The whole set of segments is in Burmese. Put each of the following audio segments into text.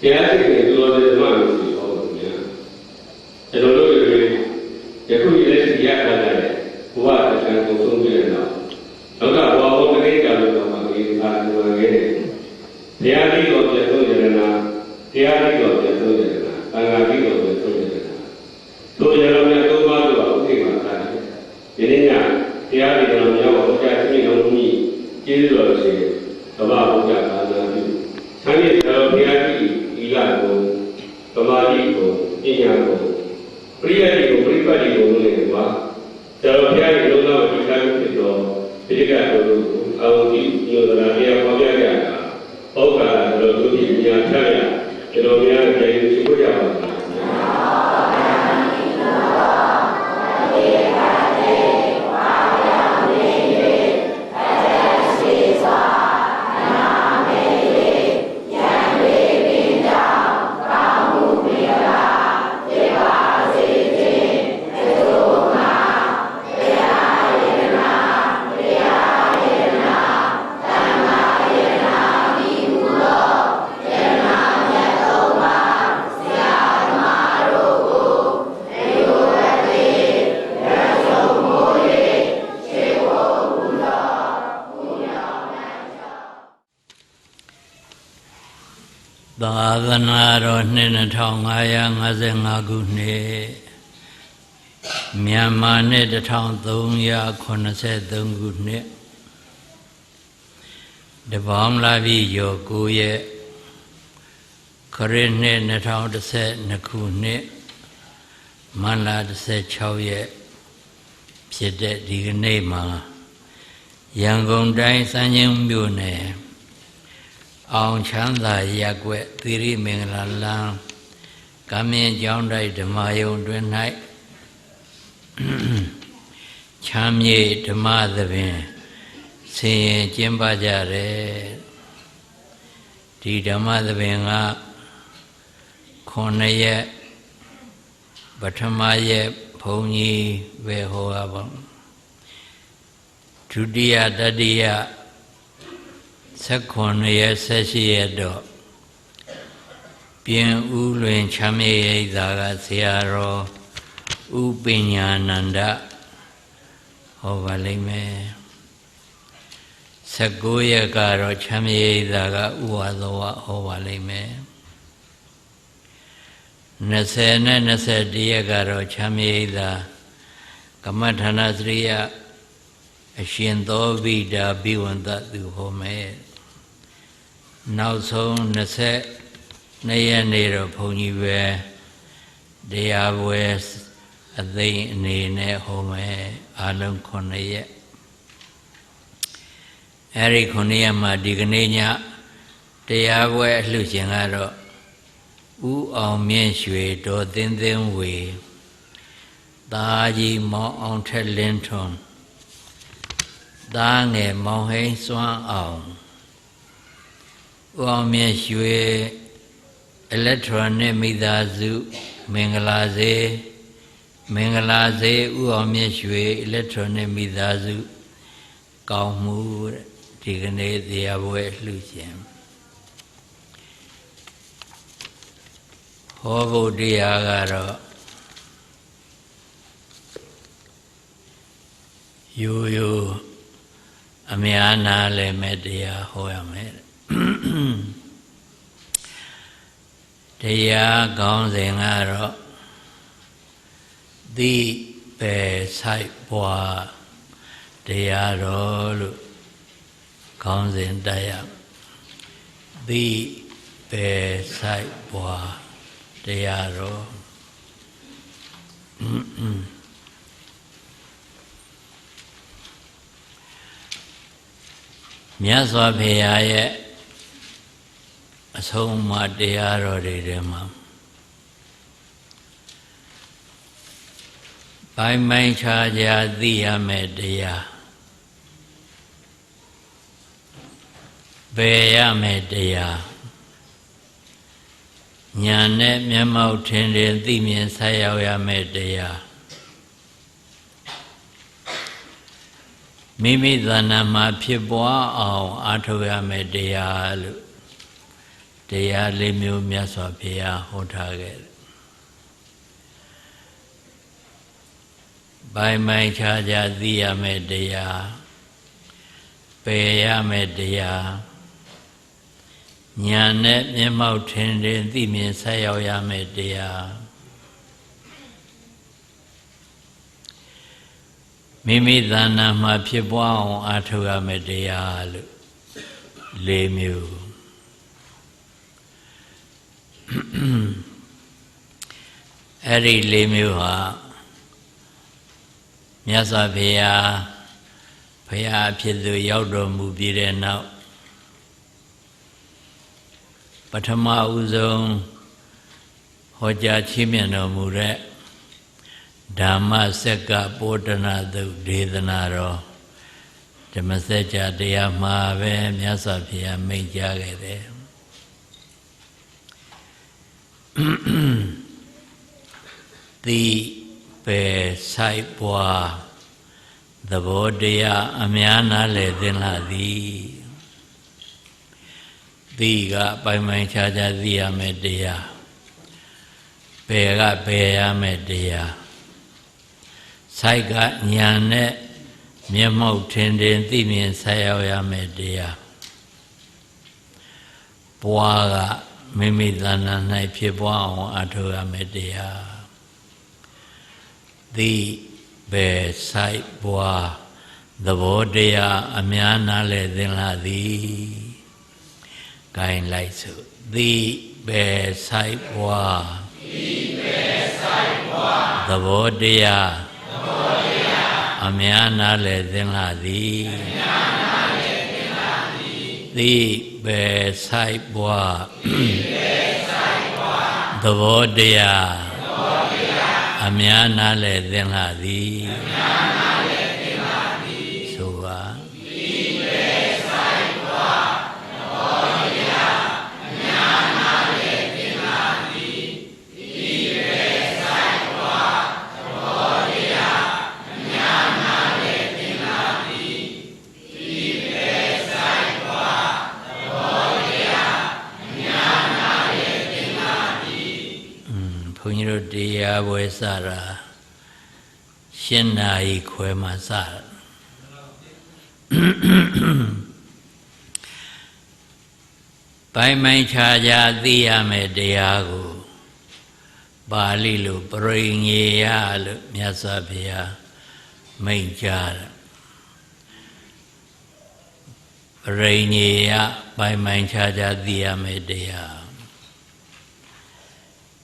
တရားစိတ်နဲ့သူတော်တဲ့ဓမ္မလို့ဆိုတော့ဘုရားကျွန်တော်တို့တွေယခုလက်ရှိရထားတဲ့ဘဝအတိုင်းပုံဆုံးပြတဲ့နောက်လောကဘဝဘုံတိတ်ကြလို့တော့မှဒီအာရုံခဲ့တယ်တရားလေးတော်ပြဆုံးရတနာတရားလေးတော်ပြဆုံးရတနာသံဃာလေးတော်ပြဆုံးရတနာတို့ရတော်များသုံးပါးတို့ဥပ္ပေမှာထားတယ်ဒီနေ့ညတရားလေးတော်များဘုရားရှင်တော်မူကြီးကျေးဇူးတော်ရှင်သဘာဝဘုရားသာသနာပြုဆံရည်တော်ဘုရားကြီးဤကကိုသမာဓိကိုပညာကိုပရိယတ်ကိုပရိပတ်ကိုလို့လည်းပါတော်ဘုရားရဲ့လုံးဝဒီကံဖြစ်တော်ဒီကတို့အာဝတိညောဒရာတရားပေါ်ပြကြတာဩဃာတော်တို့ဒီညာဖြတ်ရကျွန်တော်များရဲ့ကျေးဇူးကိုကြပါမယ်သာသနာတော်နှစ်2555ခုနှစ်မြန်မာနှစ်1383ခုနှစ်တပေါင်းလာပြီးရော9ရက်ခရစ်နှစ်2012ခုနှစ်မတ်လ16ရက်ဖြစ်တဲ့ဒီကနေ့မှာရန်ကုန်တိုင်းစမ်းချင်းမြို့နယ်အောင်ချမ်းသာရပ်ကွက်သီရိမင်္ဂလာလမ်းကမင်းကျောင်းတိုက်ဓမ္မယုံတွင်၌ချမ်းမြေဓမ္မသဘင်ဆင်ရင်ကျင်းပကြတယ်ဒီဓမ္မသဘင်က9ရက်ပထမရက်ဘုန်းကြီးပဲဟောတာပေါ့ဒုတိယတတိယ19ရက်18ရက်တော့ပြင်ဦးလွင်ချမ်းမြေရိပ်သာကဆရာတော်ဥပညာနန္ဒဟောပါလိမ့်မယ်19ရက်ကတော့ချမ်းမြေရိပ်သာကဥဝါသောဟောပါလိမ့်မယ်20နဲ့21ရက်ကတော့ချမ်းမြေရိပ်သာကမ္မဌာနစရိယအရှင်သောဗိဒာဘိဝန္တသူဟောမယ်နောက်ဆုံး22ရက်နေ့တော့ဘုန်းကြီးပဲတရားပွဲအသိအနေနဲ့ဟောမယ်အလုံး9ရက်အဲဒီ9ရက်မှာဒီကနေ့ညတရားပွဲအလှရှင်ကတော့ဦးအောင်မြင့်ရွှေဒေါ်သင်းသင်းဝေသားကြီးမောင်အောင်ထက်လင်းထွန်းသားငယ်မောင်ဟိန်းစွမ်းအောင်ဦးအောင်မြင့်ရွှေအီလက်ထရောနစ်မိသားစုမင်္ဂလာစေဦးအောင်မြင့်ရွှေအီလက်ထရောနစ်မိသားစုကောင်းမှုဒီကနေ့တရားပွဲလှူခြင်းဟောဖို့တရားကတော့ရိုးအများနာလည်းမဲ့တရားဟောရမယ်တရားကောင်းစဉ်ကတော့သီးပယ်ဆိုင်ပွားတရားတော်လို့ကောင်းစဉ်တက်ရသီးပယ်ဆိုင်ပွားတရားတော်မြတ်စွာဘုရားရဲ့အဆုံးအမတရားတော်တွေထဲမှာပိုင်းခြားခြားသိရမယ့်တရားပယ်ရမယ့်တရားဉာဏ်နဲ့မျက်မှောက်ထင်သိမြင်ဆက်ရောက်ရမယ့်တရားမိမိသဏ္ဍာန်မှာဖြစ်ပွားအောင်အားထုတ်ရမယ့်တရားလို့ တရားလေးမျိုးမြတ်စွာဘုရားဟောထားခဲ့တယ်ပိုင်ပိုင်ခြားခြားသိရမယ့်တရားပယ်ရမယ့်တရားဉာဏ်နဲ့မျက်မှောက်ထင်ထင်သိမြင်ဆက်ရောက်ရမယ့်တရားမိမိသဏ္ဍာန်မှာဖြစ်ပွားအောင်အားထုတ်ရမယ့်တရားလို့၄မျိုးအဲ့ဒီ၄မျိုးဟာမြတ်စွာဘုရားဘုရားဖြစ်သူရောက်တော်မူပြီးတဲ့နောက်ပထမဦးဆုံးဟောကြားချီးမြှင့်တော်မူတဲ့ဓမ္မစက္ကပောဒနာသုတ်ဒေသနာတော်ဓမ္မစကြာတရားမှာပဲမြတ်စွာဘုရားမိန့်ကြားခဲ့တယ်သိပယ်ဆိုင်ပွားသဘောတရားအများနားလည်သင်လာသည်သိကပိုင်ပိုင်ခြားခြားသိရမယ့်တရားပယ်ကပယ်ရမယ့်တရားဆိုင်ကဉာဏ်နဲ့မျက်မှောက်ထင်ထင်သိမြင်ဆက်ရောက်ရမယ့်တရားပွားကမိမိသဏ္ဍာန်၌ဖြစ်ပွားအောင်အားထုတ်ရမယ့်တရားသိပယ်ဆိုင်ပွားသဘောတရားအများနားလည်သင်လာသည်ဂိုင်းလိုက်စို့သိပယ်ဆိုင်ပွားသဘောတရားအများနားလည်သင်လာသည်သိပယ်ဆိုင်ပွားသဘောတရားအများနားလည်သင်လာသည်ဆိုပါဘုန်းကြီးတို့တရားပွဲစတာ7 နာရီခွဲမှစတာပိုင်ပိုင်ခြားခြားသိရမယ့်တရားကိုပါဠိလိုပရိညေယလို့မြတ်စွာဘုရားမိန့်ကြားတယ်ပရိညေယပိုင်ပိုင်ခြားခြားသိရမယ့်တရား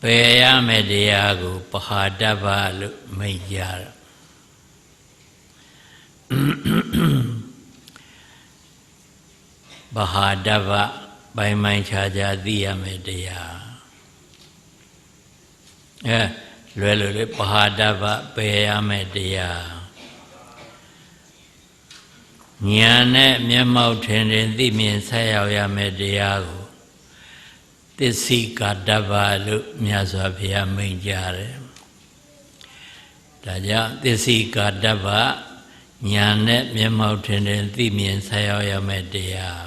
ပယ်ရမယ့်တရားကိုပဟာတ္တဗလို့မိန့်ကြတယ်ပဟာတ္တဗပိုင်ပိုင်ခြားခြားသိရမယ့်တရားလွယ်လို့လေပဟာတ္တဗပယ်ရမယ့်တရားဉာဏ်နဲ့မျက်မှောက်ထင်ထင်သိမြင်ဆက်ရောက်ရမယ့်တရားကိုသစ္စိကာတ္တဗလို့မြတ်စွာဘုရားမိန့်ကြားတယ်ဒါကြောင့်သစ္စိကာတ္တဗဉာဏ်နဲ့မျက်မှောက်ထင်ထင်သိမြင်ဆက်ရောက်ရမယ့်တရား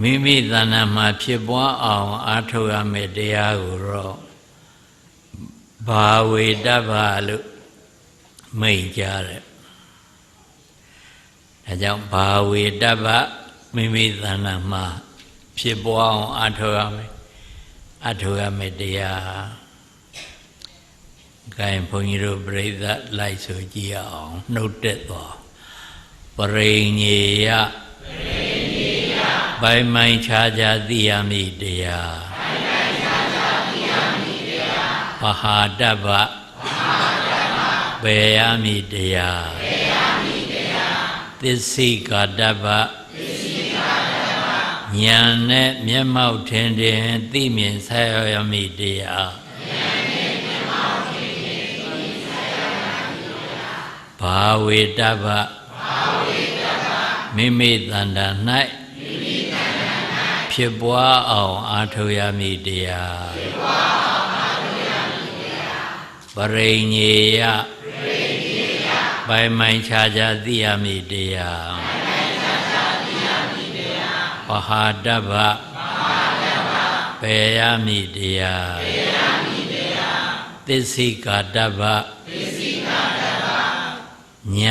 မိမိသဏ္ဍာန်မှာဖြစ်ပွားအောင်အားထုတ်ရမယ့်တရားကိုတော့ဘာဝေတ္တဗလို့မိန့်ကြားတယ်ဒါကြောင့်ဘာဝေတ္တဗမိမိသဏ္ဍာန်မှာဖြစ်ပွားအောင်အားထုတ်ရမယ့်တရားဂိုင်းဘုန်းကြီးတို့ပြိဿလိုက်ဆိုကြည့်အောင်နှုတ်တက်သွားပရိညေယပိုင်ပိုင်ခြားခြားသိရမည်တရားပဟာတ္တဗပယ်ရမည်တရားသစ္စိကာတ္တဗဉာဏ်နဲ့မျက်မှောက်ထင်ထင်သိမြင်ဆက်ရောက်ရမည်တရားဘာဝေတ္တဗမိမိတဏ္ဍာ၌ဖြစ်ပွားအောင်အားထုတ်ရမည်တရားပရိညေယပိုင်ပိုင်ခြားခြားသိရမည်တရား ပဟာတဗ္ဗပေယမိတရားသစ္စိကာတဗ္ဗဉာ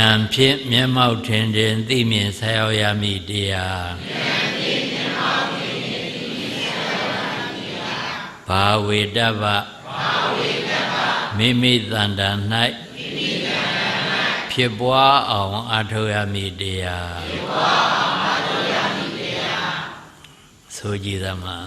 ဏ်ဖြင့်မျက်မှောက်ထင်ထင်သိမြင်ဆက်ရောက်ရမည်တရားဘာဝေတဗ္ဗမိမိတဏ္ဍာ၌ဖြစ်ပွားအောင်အထောက်ရမည်တရားဆိုကြည်သမှာ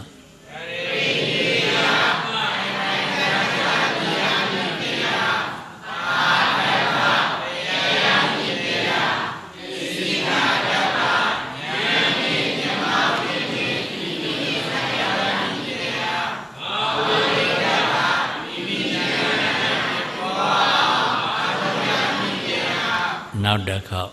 နောက်တစ်ခေါက်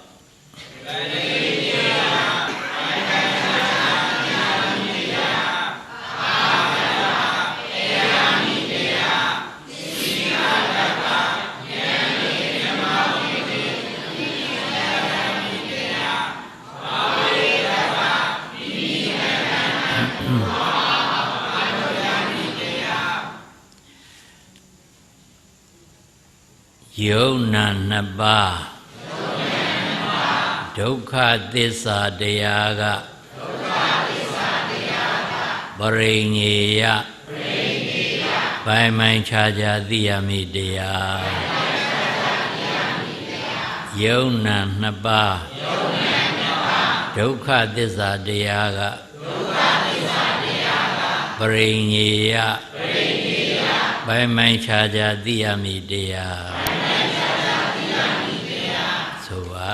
ယုံနာနှစ်ပါးဒုက္ခသစ္စာတရားကပရိညေယပိုင်းပိုင်းခြားခြားသိရမည်တရားယုံနာနှစ်ပါးဒုက္ခသစ္စာတရားကပရိညေယပိုင်းပိုင်းခြားခြားသိရမည်တရားဆိုပါ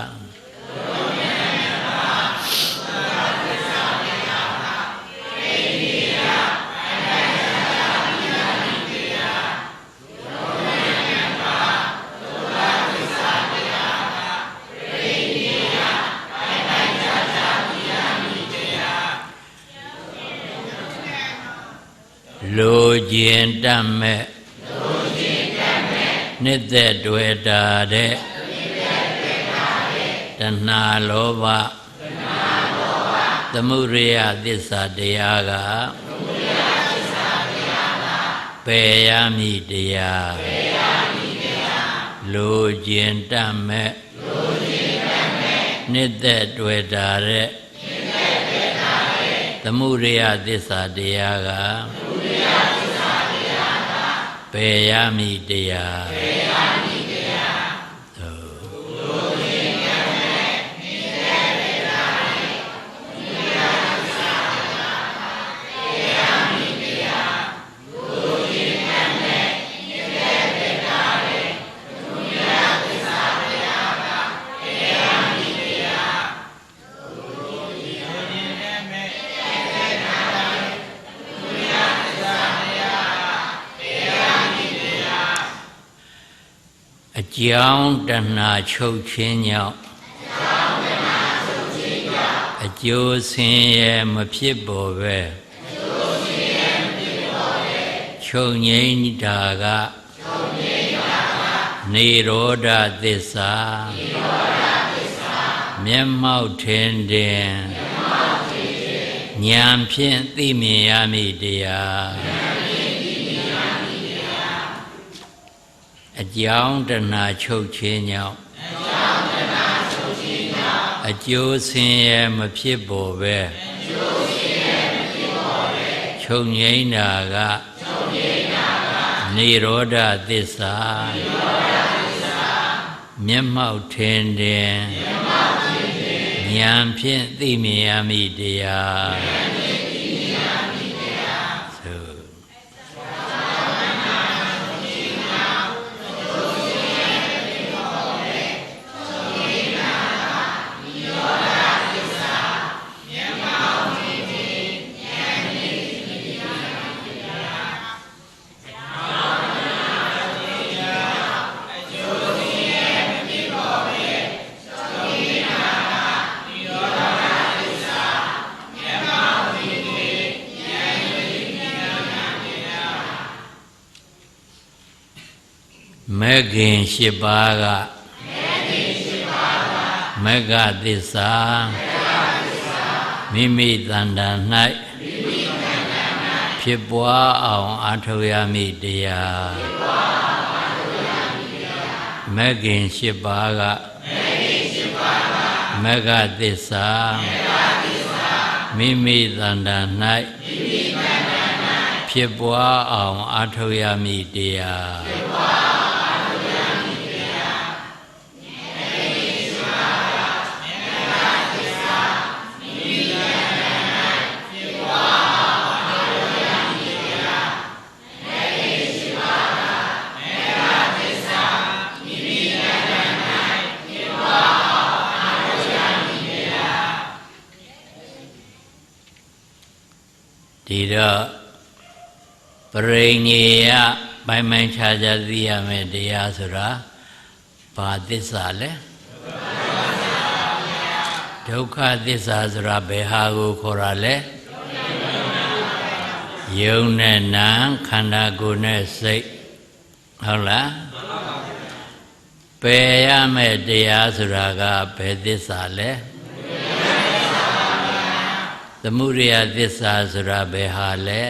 လိုကျင်တတ်မဲ့နှစ်သက်တွေ့တာတဲ့တဏှာလောဘသမုဒယသစ္စာတရားကပယ်ရမည်တရားလိုကျင်တတ်မဲ့နှစ်သက်တွေ့တာတဲ့သမုဒယသစ္စာတရားကပယ်ရမည်တရားအကြောင်းတဏှာချုပ်ခြင်းကြောင့်အကျိုးဆင်းရဲမဖြစ်ပေါ်ပဲချုပ်ငြိမ်းတာကနိရောဓသစ္စာမျက်မှောက်ထင်တင်ဉာဏ်ဖြင့်သိမြင်ရမည်တရားအကြောင်းတဏှာချုပ်ခြင်းကြောင့်အကျိုးဆင်းရဲမဖြစ်ပေါ်ပဲချုပ်ငြိမ်းတာကနိရောဓသစ္စာမျက်မှောက်ထင်တင်ဉာဏ်ဖြင့်သိမြင်ရမည်တရားမဂ္ဂင်၈ပါးကမဂ္ဂသစ္စာ မိမိတဏ္ဍာ၌ဖြစ်ပွားအောင်အားထုတ်ရမည့်တရားမဂ္ဂင်၈ပါးကမဂ္ဂသစ္စာမိမိတဏ္ဍာ၌ဖြစ်ပွားအောင်အားထုတ်ရမည့်တရားဒီတော့ပရိညေယပိုင်းပိုင်းခြားခြားသိရမယ်တရားဆိုတာဘာသစ္စာလဲဒုက္ခသစ္စာဆိုတာဘယ်ဟာကိုခေါ်ရလဲယုံနဲ့နာခန္ဓာကိုယ်နဲ့စိတ်ဟုတ်လားပယ်ရမယ်တရားဆိုတာကဘယ်သစ္စာလဲသမုဒယသစ္စာဆိုတာဘယ်ဟာလဲ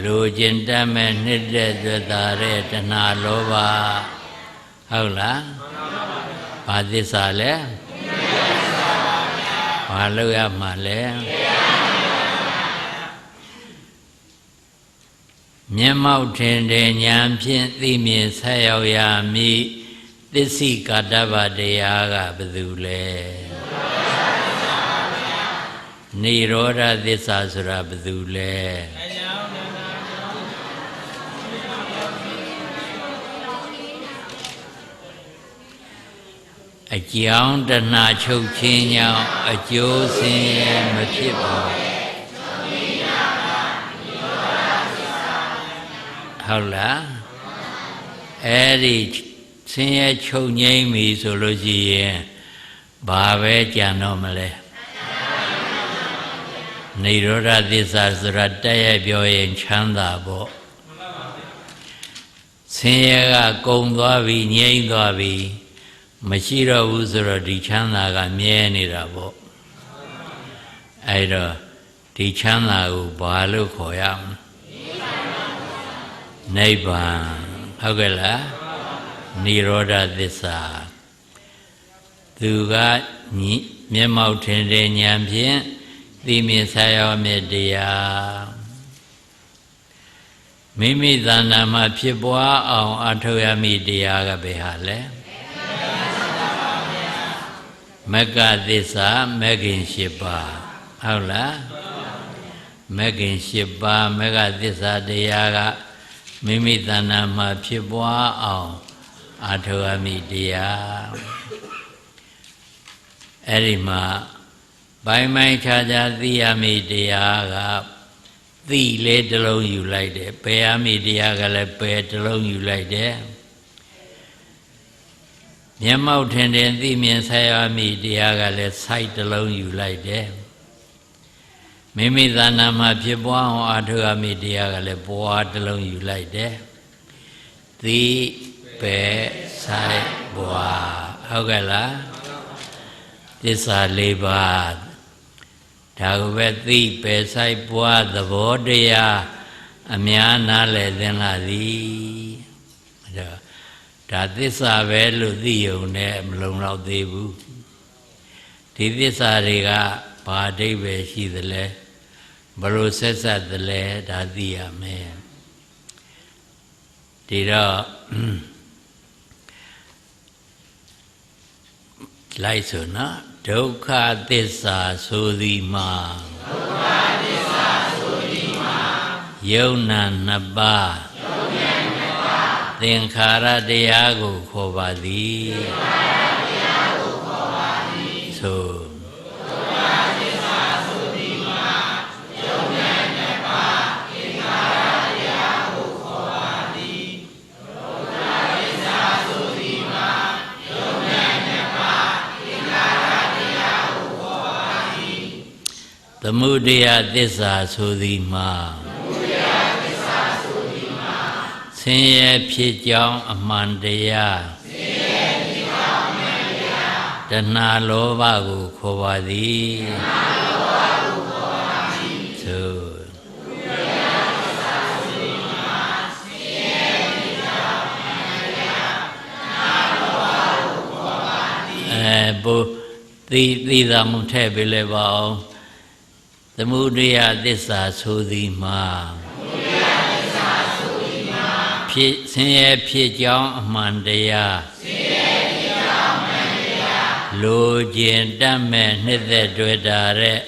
လူကျင်တတ်မဲ့နှစ်တဲ့တွေ့တာတဲ့တဏှာလောဘဟုတ်လားဘာသစ္စာလဲဘာလို့ရမှာလဲမျက်မှောက်ထင်တဲ့ဉာဏ်ဖြင့်သိမြင်ဆက်ရောက်ရမည်သစ္စိကာတဗ္ဗတရားကဘယ်သူလဲနိရောဓသစ္စာဆိုတာဘယ်သူလဲအကြောင်းတဏှာချုပ်ခြင်းကြောင့်အကျိုးဆင်းရဲမဖြစ်ပါဟုတ်လားအဲ့ဒီဆင်းရဲချုပ်ငြိမ်းပြီဆိုလို့ရှိရင်ဘာပဲကြံတော့မလဲနိရောဓသစ္စာဆိုတာတက်ရပြောရင်ချမ်းသာပေါ့ဆင်းရဲကကုန်သွားပြီငြိမ်းသွားပြီမရှိတော့ဘူးဆိုတော့ဒီချမ်းသာကမြဲနေတာပေါ့အဲ့တော့ဒီချမ်းသာကိုဘာလို့ခေါ်ရမလဲနိဗ္ဗာန်ဟုတ်ကဲ့လားနိရောဓသစ္စာသူကမျက်မှောက်ထင်တဲ့ဉာဏ်ဖြင့်သိမြင်ဆက်ရောက်မြတ်တရားမိမိတဏ္ဍာမှာဖြစ်ပွားအောင်အထောက်ရမည့်တရားကဘယ်ဟာလဲမဂ္ဂသစ္စာမဂ္ဂင်၈ပါးဟုတ်လားမဂ္ဂင်၈ပါးမဂ္ဂသစ္စာတရားကမိမိတဏ္ဍာမှာဖြစ်ပွားအောင်အထောက်ရမည့်တရားအဲ့ဒီမှာပိုင်းပိုင်းခြားခြားသိရမည့်တရားကသိလေတစ်လုံးယူလိုက်တယ်ပယ်ရမည့်တရားကလည်းပယ်တစ်လုံးယူလိုက်တယ်မျက်မှောက်ထင်ထင်သိမြင်ဆက်ရမည့်တရားကလည်းစိုက်တစ်လုံးယူလိုက်တယ်မိမိသဏ္ဍာန်မှာဖြစ်ပွားအောင်အထောက်ရမည့်တရားကလည်းပွားတစ်လုံးယူလိုက်တယ်သိပယ်စိုက်ပွားဟုတ်ကဲ့လားသစ္စာ၄ပါးဒါကိုပဲသိပယ်ဆိုင်ပွားသဘောတရားအများနားလည်သင်လာသည်ဒါသစ္စာပဲလို့သိုံနဲ့မလုံလောက်သေးဘူးဒီသစ္စာတွေကဘာအဓိပ္ပာယ်ရှိသလဲဘယ်လိုဆက်ဆက်သလဲဒါသိရမယ်ဒီတော့လိုက်ဆိုနော်ဒုက္ခသစ္စာဆိုသည်မှာဒုက္ခသစ္စာဆိုသည်မှာယုံနာနှစ်ပါးသင်္ခါရတရားကိုခေါ်ပါသည်သင်္ခါရတရားကိုခေါ်ပါသည်ဆိုဒုက္ခသစ္စာဆိုသည်မှာယုံနာနှစ်ပါးသင်္ခါရတရားကိုခေါ်ပါသည်ဒုက္ခသစ္စာဆိုသည်မှာယုံနာနှစ်ပါးသမုဒယသစ္စာဆိုသည်မှာဆင်းရဲဖြစ်ကြောင်းအမှန်တရား တဏှာလောဘကိုခေါ်ပါသည်သို့ဘုသိသာမှုထည့်ပေးလိုက်ပါအောင်သမုဒယသစ္စာဆိုသည်မှာဖြစ်ဆင်းရဲဖြစ်ကြောင်းအမှန်တရားလိုချင်တတ်မဲ့နှစ်သက်တွေ့တာတဲ့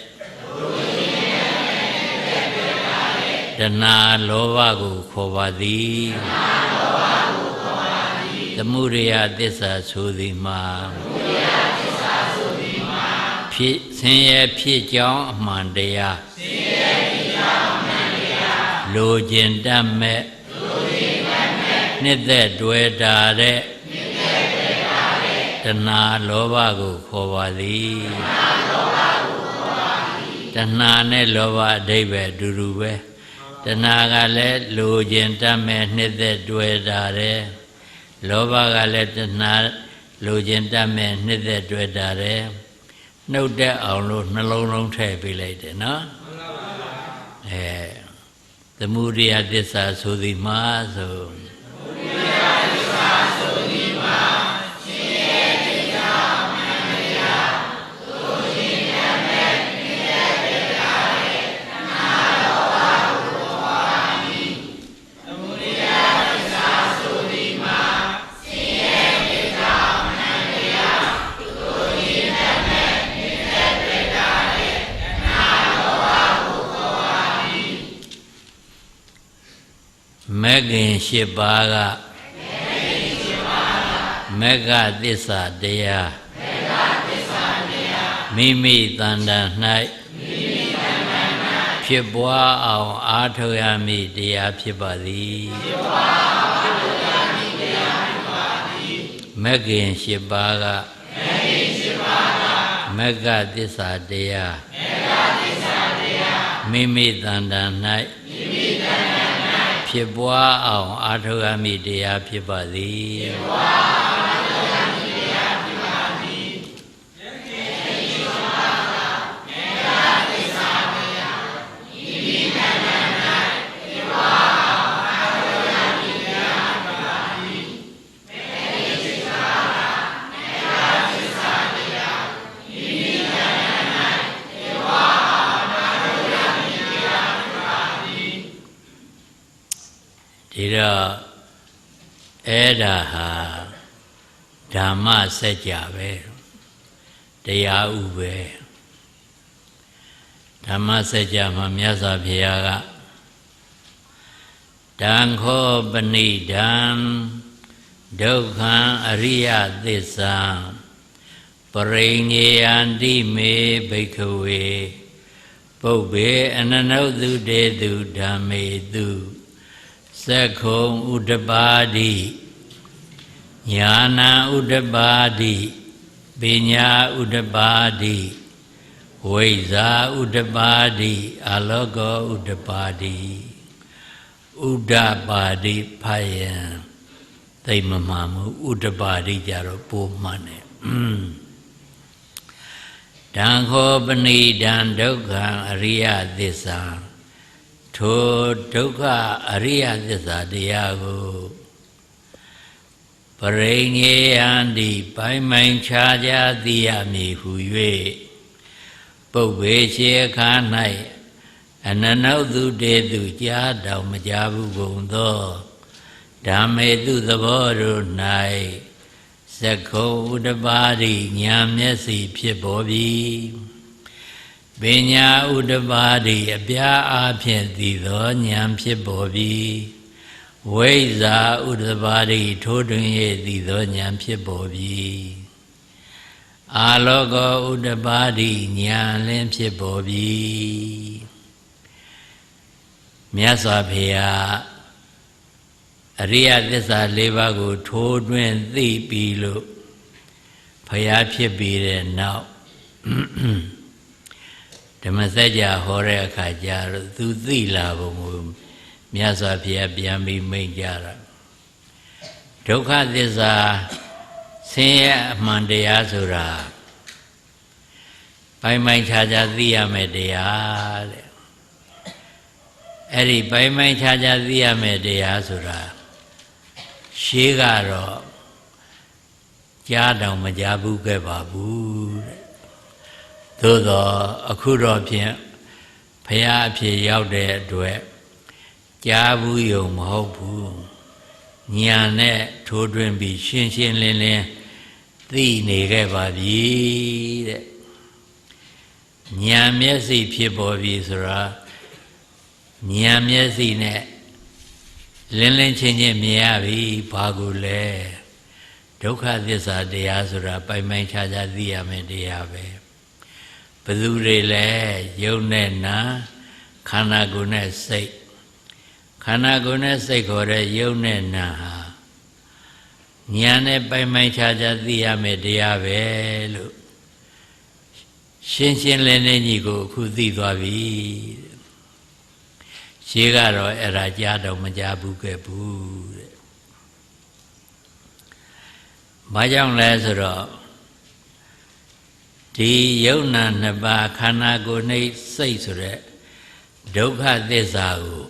တဏှာလောဘကိုခေါ်ပါသည်သမုဒယသစ္စာဆိုသည်မှာဖြစ်ဆင်းရဲဖြစ်ကြောင်းအမှန်တရားလိုချင်တတ်မဲ့နှစ်သက်တွေ့တာတဲ့တဏှာလောဘကိုခေါ်ပါသည်တဏှာနဲ့လောဘအဓိပ္ပာယ်အတူတူပဲတဏှာကလည်းလိုချင်တတ်မဲ့နှစ်သက်တွေ့တာတဲ့လောဘကလည်းတဏှာလိုချင်တတ်မဲ့နှစ်သက်တွေ့တာတဲ့နှုတ်တက်အောင်လို့နှလုံးလုံးထည့်ပေးလိုက်တယ်နော်သမုဒယသစ္စာဆိုသည်မှာဆိုမဂ္ဂင်၈ပါးကမဂ္ဂသစ္စာတရားမိမိတဏ္ဍာ၌ဖြစ်ပွားအောင်အားထုတ်ရမည့်တရားဖြစ်ပါသည်မဂ္ဂင်၈ပါးကမဂ္ဂသစ္စာတရားမိမိတဏ္ဍာ၌ဖြစ်ပွားအောင်အားထုတ်ရမည့်တရားဖြစ်ပါသည်ဒီတော့အဲ့ဒါဟာဓမ္မစကြာပဲတရားဥပဲဓမ္မစကြာမှာမြတ်စွာဘုရားကတံခောပဏိဒံဒုက္ခံအရိယသစ္စာပရိညေယန္တိမေဘိက္ခဝေပုဗ္ဗေအနနုသုတေတုဓမ္မေတုသက္ခုံဥဒ္ဓပါတိညာဏဥဒ္ဓပါတိပညာဥဒ္ဓပါတိဝိဇ္ဇာဥဒ္ဓပါတိအာလောကောဥဒ္ဓပါတိဥဒ္ဓပါတိဖယံသိမမှန်မှုဥဒ္ဓပါတိကြတော့ပိုးမှန်တယ်တံခောပဏိဒံဒုက္ခံအရိယသစ္စာထိုဒုက္ခအရိယသစ္စာတရားကိုပရိညေယန္တိပိုင်းမိုင်ခြားခြားသိရမည်ဟု၍ပုဗ္ဗေရှေခါ၌အနနုသုတေတုကြားတော်မကြားဘူးကုန်သောဓမ္မေတုသဘောတို့၌သက္ခုံဥဒ္ဓပါတိဉာဏ်မျက်စိဖြစ်ပေါ်ပြီပညာဥဒ္ဓပါတိအပြားအားဖြင့်သိသောဉာဏ်ဖြစ်ပေါ်ပြီဝိဇ္ဇာဥဒ္ဓပါတိထိုးတွင်၍သိသောဉာဏ်ဖြစ်ပေါ်ပြီအာလောကောဥဒ္ဓပါတိဉာဏ်လင်းဖြစ်ပေါ်ပြီမြတ်စွာဘုရားအရိယသစ္စာ၄ပါးကိုထိုးတွင်သိပြီလို့ဘုရားဖြစ်ပြီးတဲ့နောက်ဓမ္မစကြာဟောတဲ့အခါကျတော့သူသိလာပုံကိုမြတ်စွာဘုရားပြန်ပြီးမိန့်ကြတာဒုက္ခသစ္စာ ဆင်းရဲအမှန်တရားဆိုတာပိုင်းပိုင်းခြားခြားသိရမယ်တရားတဲ့အဲ့ဒီပိုင်းပိုင်းခြားခြားသိရမယ်တရားဆိုတာရှေးကတော့ကြားတော်မကြားဘူးခဲ့ပါဘူးတဲ့သို့တော့အခုတော့ဖြင့်ဘုရားအဖြစ်ရောက်တဲ့အတွက်ကြားဘူးယုံမဟုတ်ဘူးဉာဏ်နဲ့ထိုးထွင်းပြီးရှင်းရှင်းလင်းလင်းသိနေခဲ့ပါပြီတဲ့ဉာဏ်မျက်စိဖြစ်ပေါ်ပြီဆိုတာဉာဏ်မျက်စိနဲ့လင်းလင်းချင်းချင်းမြင်ရပြီဘာကိုလဲဒုက္ခသစ္စာတရားဆိုတာပိုင်ပိုင်ခြားခြားသိရမယ်တရားပဲဘယ်သူတွေလဲယုံနဲ့နာခန္ဓာကိုယ်နဲ့စိတ်ခန္ဓာကိုယ်နဲ့စိတ်ခေါ်တဲ့ယုံနဲ့နာဟာဉာဏ်နဲ့ပိုင်ပိုင်ခြားခြားသိရမယ်တရားပဲလို့ရှင်းရှင်းလင်းလင်းကြီးကိုအခုသိသွားပြီရှင်းကတော့အဲ့ဒါကြားတော့မကြားဘူးခဲ့ဘူးတဲ့ဘာကြောင့်လဲဆိုတော့ဒီယုံနာနှစ်ပါးခန္ဓာကိုယ်နှိပ်စိတ်ဆိုတဲ့ဒုက္ခသစ္စာကို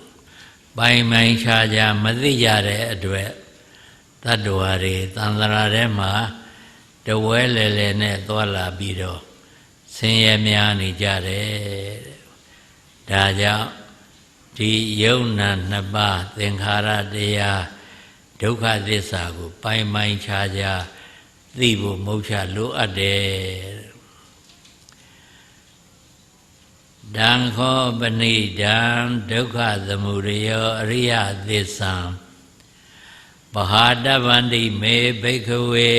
ပိုင်ပိုင်ခြားခြားမသိကြတဲ့အတွက်တတ္တဝါတွေသံဃာထဲမှာတဝဲလဲလဲနဲ့သွားလာပြီးတော့ဆင်းရဲများနေကြတယ်ဒါကြောင့်ဒီယုံနာနှစ်ပါးသင်္ခါရတရားဒုက္ခသစ္စာကိုပိုင်ပိုင်ခြားခြားသိဖို့မုတ်ချလိုအပ်တယ်ဒံခောပဏိဒံဒုက္ခသမုဒယောအရိယသစ္စာပဟာတဗန္တိမေဘိက္ခဝေ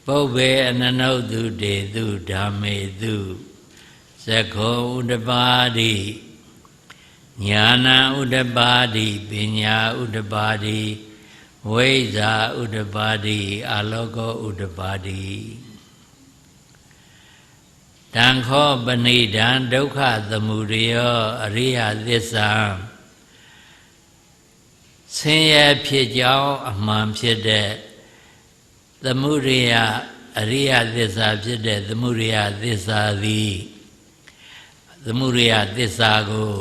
ပုဗ္ဗေအနနုတုတေတုဓမ္မေတုသက္ခောဥဒ္ဓပါတိညာဏဥဒ္ဓပါတိပညာဥဒ္ဓပါတိဝိဇ္ဇာဥဒ္ဓပါတိအာလောကောဥဒ္ဓပါတိတံခောပဏိဒံဒုက္ခသမုဒယောအရိယသစ္စာဆင်းရဲဖြစ်ကြောင်းအမှန်ဖြစ်တဲ့သမုဒယအရိယသစ္စာဖြစ်တဲ့သမုဒယသစ္စာသည်သမုဒယသစ္စာကို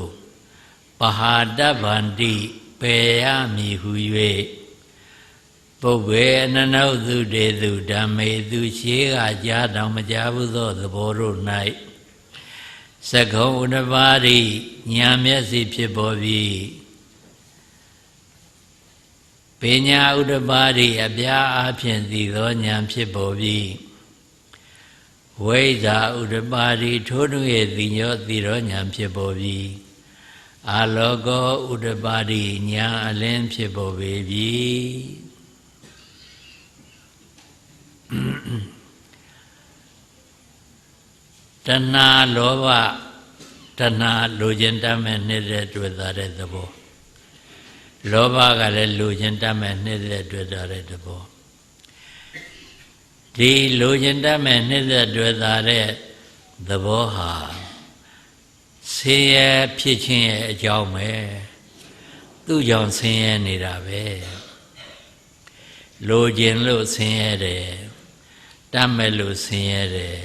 ပဟာတဗန္တိပယ်ရမည်ဟု၍ပုဗ္ဗေအနနုတုတေတုဓမ္မေတုရှိကကြားတော်မကြားဘူးသောသဘောတို့၌သက္ခောဥဒ္ဓပါတိဉာဏ်မျက်စိဖြစ်ပေါ်ပြီးပညာဥဒ္ဓပါတိအပြားအဖြင့်သိသောဉာဏ်ဖြစ်ပေါ်ပြီးဝိဇ္ဇာဥဒ္ဓပါတိထိုးထွင်းသိညောသိသောဉာဏ်ဖြစ်ပေါ်ပြီးအာလောကောဥဒ္ဓပါတိဉာဏ်အလင်းဖြစ်ပေါ်ပေပြီတဏှာလောဘတဏှာလိုချင်တတ်မဲ့နေတဲ့တွေ့တာတဲ့သဘောလောဘကလည်းလိုချင်တတ်မဲ့နေတဲ့တွေ့တာတဲ့သဘောဒီလိုချင်တတ်မဲ့နေတဲ့တွေ့တာတဲ့သဘောဟာဆင်းရဲဖြစ်ခြင်းရဲ့အကြောင်းပဲသူ့ကြောင့်ဆင်းရဲနေတာပဲလိုချင်လို့ဆင်းရဲတယ်တတ်မဲ့လို့ဆင်းရဲတယ်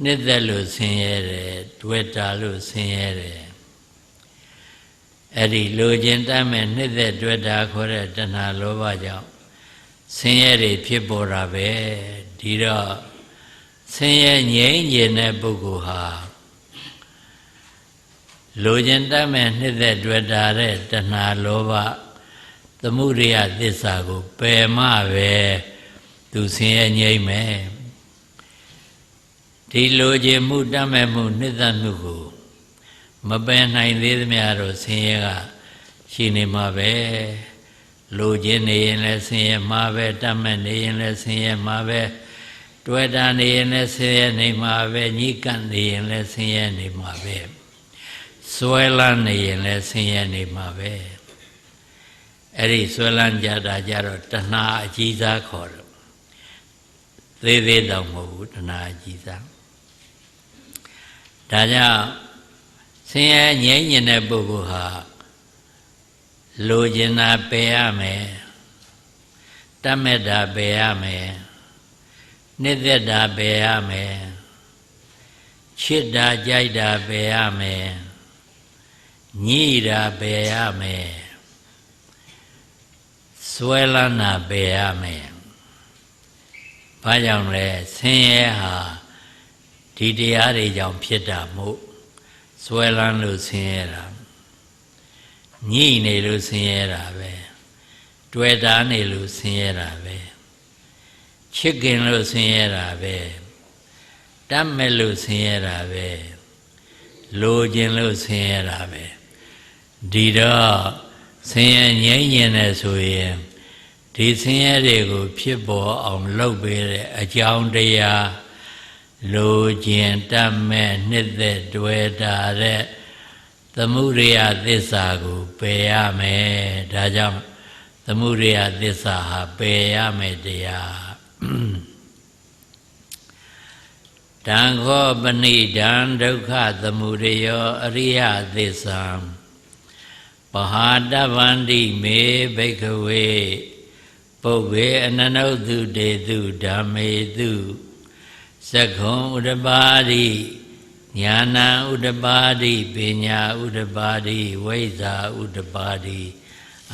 နှစ်သက်လို့ဆင်းရဲတယ်တွေ့တာလို့ဆင်းရဲတယ်အဲ့ဒီလိုချင်တတ်မဲ့နှစ်သက်တွေ့တာခေါ်တဲ့တဏှာလောဘကြောင့်ဆင်းရဲတွေဖြစ်ပေါ်တာပဲဒီတော့ဆင်းရဲငြိမ်းကျင်တဲ့ပုဂ္ဂိုလ်ဟာလိုချင်တတ်မဲ့နှစ်သက်တွေ့တာတဲ့တဏှာလောဘသမုဒယသစ္စာကိုပယ်မှပဲသူဆင်းရဲငြိမ်းမယ်ဒီလိုချင်မှုတတ်မဲ့မှုနှစ်သက်မှုကိုမပယ်နိုင်သေးသမျှတော့ဆင်းရဲကရှိနေမှာပဲလိုချင်နေရင်လည်းဆင်းရဲမှာပဲတတ်မဲ့နေရင်လည်းဆင်းရဲမှာပဲတွေ့တာနေရင်လည်းဆင်းရဲနေမှာပဲညှိကပ်နေရင်လည်းဆင်းရဲနေမှာပဲစွဲလန်းနေရင်လည်းဆင်းရဲနေမှာပဲအဲ့ဒီစွဲလန်းကြတာကြတော့တဏှာအကြီးစားခေါ်တယ်သေးသေးတော့မဟုတ်ဘူးတဏှာအကြီးစားဒါကြောင့်ဆင်းရဲငြိမ်းချင်တဲ့ပုဂ္ဂိုလ်ဟာလိုချင်တာပယ်ရမယ် တတ်မဲ့တာပယ်ရမယ်နှစ်သက်တာပယ်ရမယ်ချစ်တာကြိုက်တာပယ်ရမယ်ညှိတာပယ်ရမယ်စွဲလန်းတာပယ်ရမယ်ဘာကြောင့်လဲဆင်းရဲဟာဒီတရားတွေကြောင့်ဖြစ်တာမို့စွဲလန်းလို့ဆင်းရဲတာညှိနေလို့ဆင်းရဲတာပဲတွေ့တာနေလို့ဆင်းရဲတာပဲချစ်ခင်လို့ဆင်းရဲတာပဲတတ်မဲ့လို့ဆင်းရဲတာပဲလိုချင်လို့ဆင်းရဲတာပဲဒီတော့ဆင်းရဲငြိမ်းရင်လည်းဆိုရင်ဒီဆင်းရဲတွေကိုဖြစ်ပေါ်အောင်လုပ်ပေးတဲ့အကြောင်းတရားလိုချင်တတ်မဲ့နှစ်သက်တွေ့တာတဲ့သမုဒိယသစ္စာကိုပယ်ရမယ်ဒါကြောင့်သမုဒိယသစ္စာဟာပယ်ရမယ်တရားတံခောပဏိဒံဒုက္ခသမုဒယောအရိယသစ္စာပဟာတဗန္တိမေဘိက္ခဝေပုဗ္ဗေအနနုသုတေသုဓမ္မေသုသက္ခုံဥဒ္ဓပါတိညာဏဥဒ္ဓပါတိပညာဥဒ္ဓပါတိဝိဇ္ဇာဥဒ္ဓပါတိ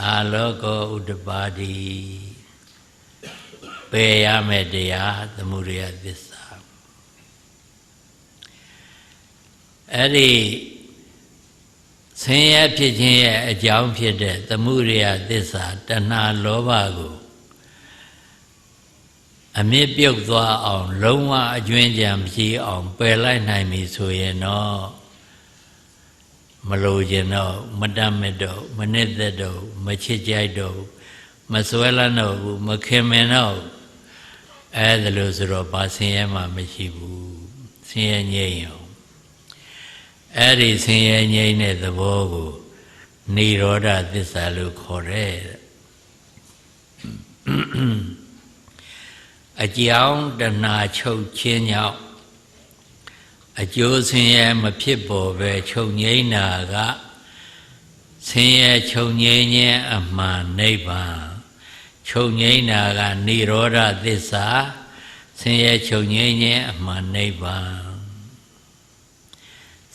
အာလောကောဥဒ္ဓပါတိပယ်ရမယ့်တရားသမုဒယသစ္စာအဲ့ဒီဆင်းရဲဖြစ်ခြင်းရဲ့အကြောင်းဖြစ်တဲ့သမုဒယသစ္စာတဏှာလောဘကိုအမြင့်ပြုတ်သွားအောင်လုံးဝအကျွင်းကြံမရှိအောင်ပယ်လိုက်နိုင်ပြီဆိုရင်တော့မလိုချင်တော့မတတ်မဲ့တော့မနစ်သက်တော့မချစ်ကြိုက်တော့မစွဲလန်းတော့ဘူးမခင်မင်တော့အဲ့ဒါလို့ဆိုတော့ဘာဆင်းရဲမှမရှိဘူးဆင်းရဲငြိမ်းအောင်အဲ့ဒီဆင်းရဲငြိမ်းတဲ့သဘောကိုនិရောဓသစ္စာလို့ခေါ်တယ်အကြောင်းတဏှာချုပ်ခြင်းကြောင့်အကျိုးဆင်းရဲမဖြစ်ပေါ်ပဲချုပ်ငြိမ်းတာကဆင်းရဲချုပ်ငြိမ်းခြင်းအမှန်နိဗ္ဗာန်ချုပ်ငြိမ်းတာကនិရောဓသစ္စာဆင်းရဲချုပ်ငြိမ်းခြင်းအမှန်နိဗ္ဗာန်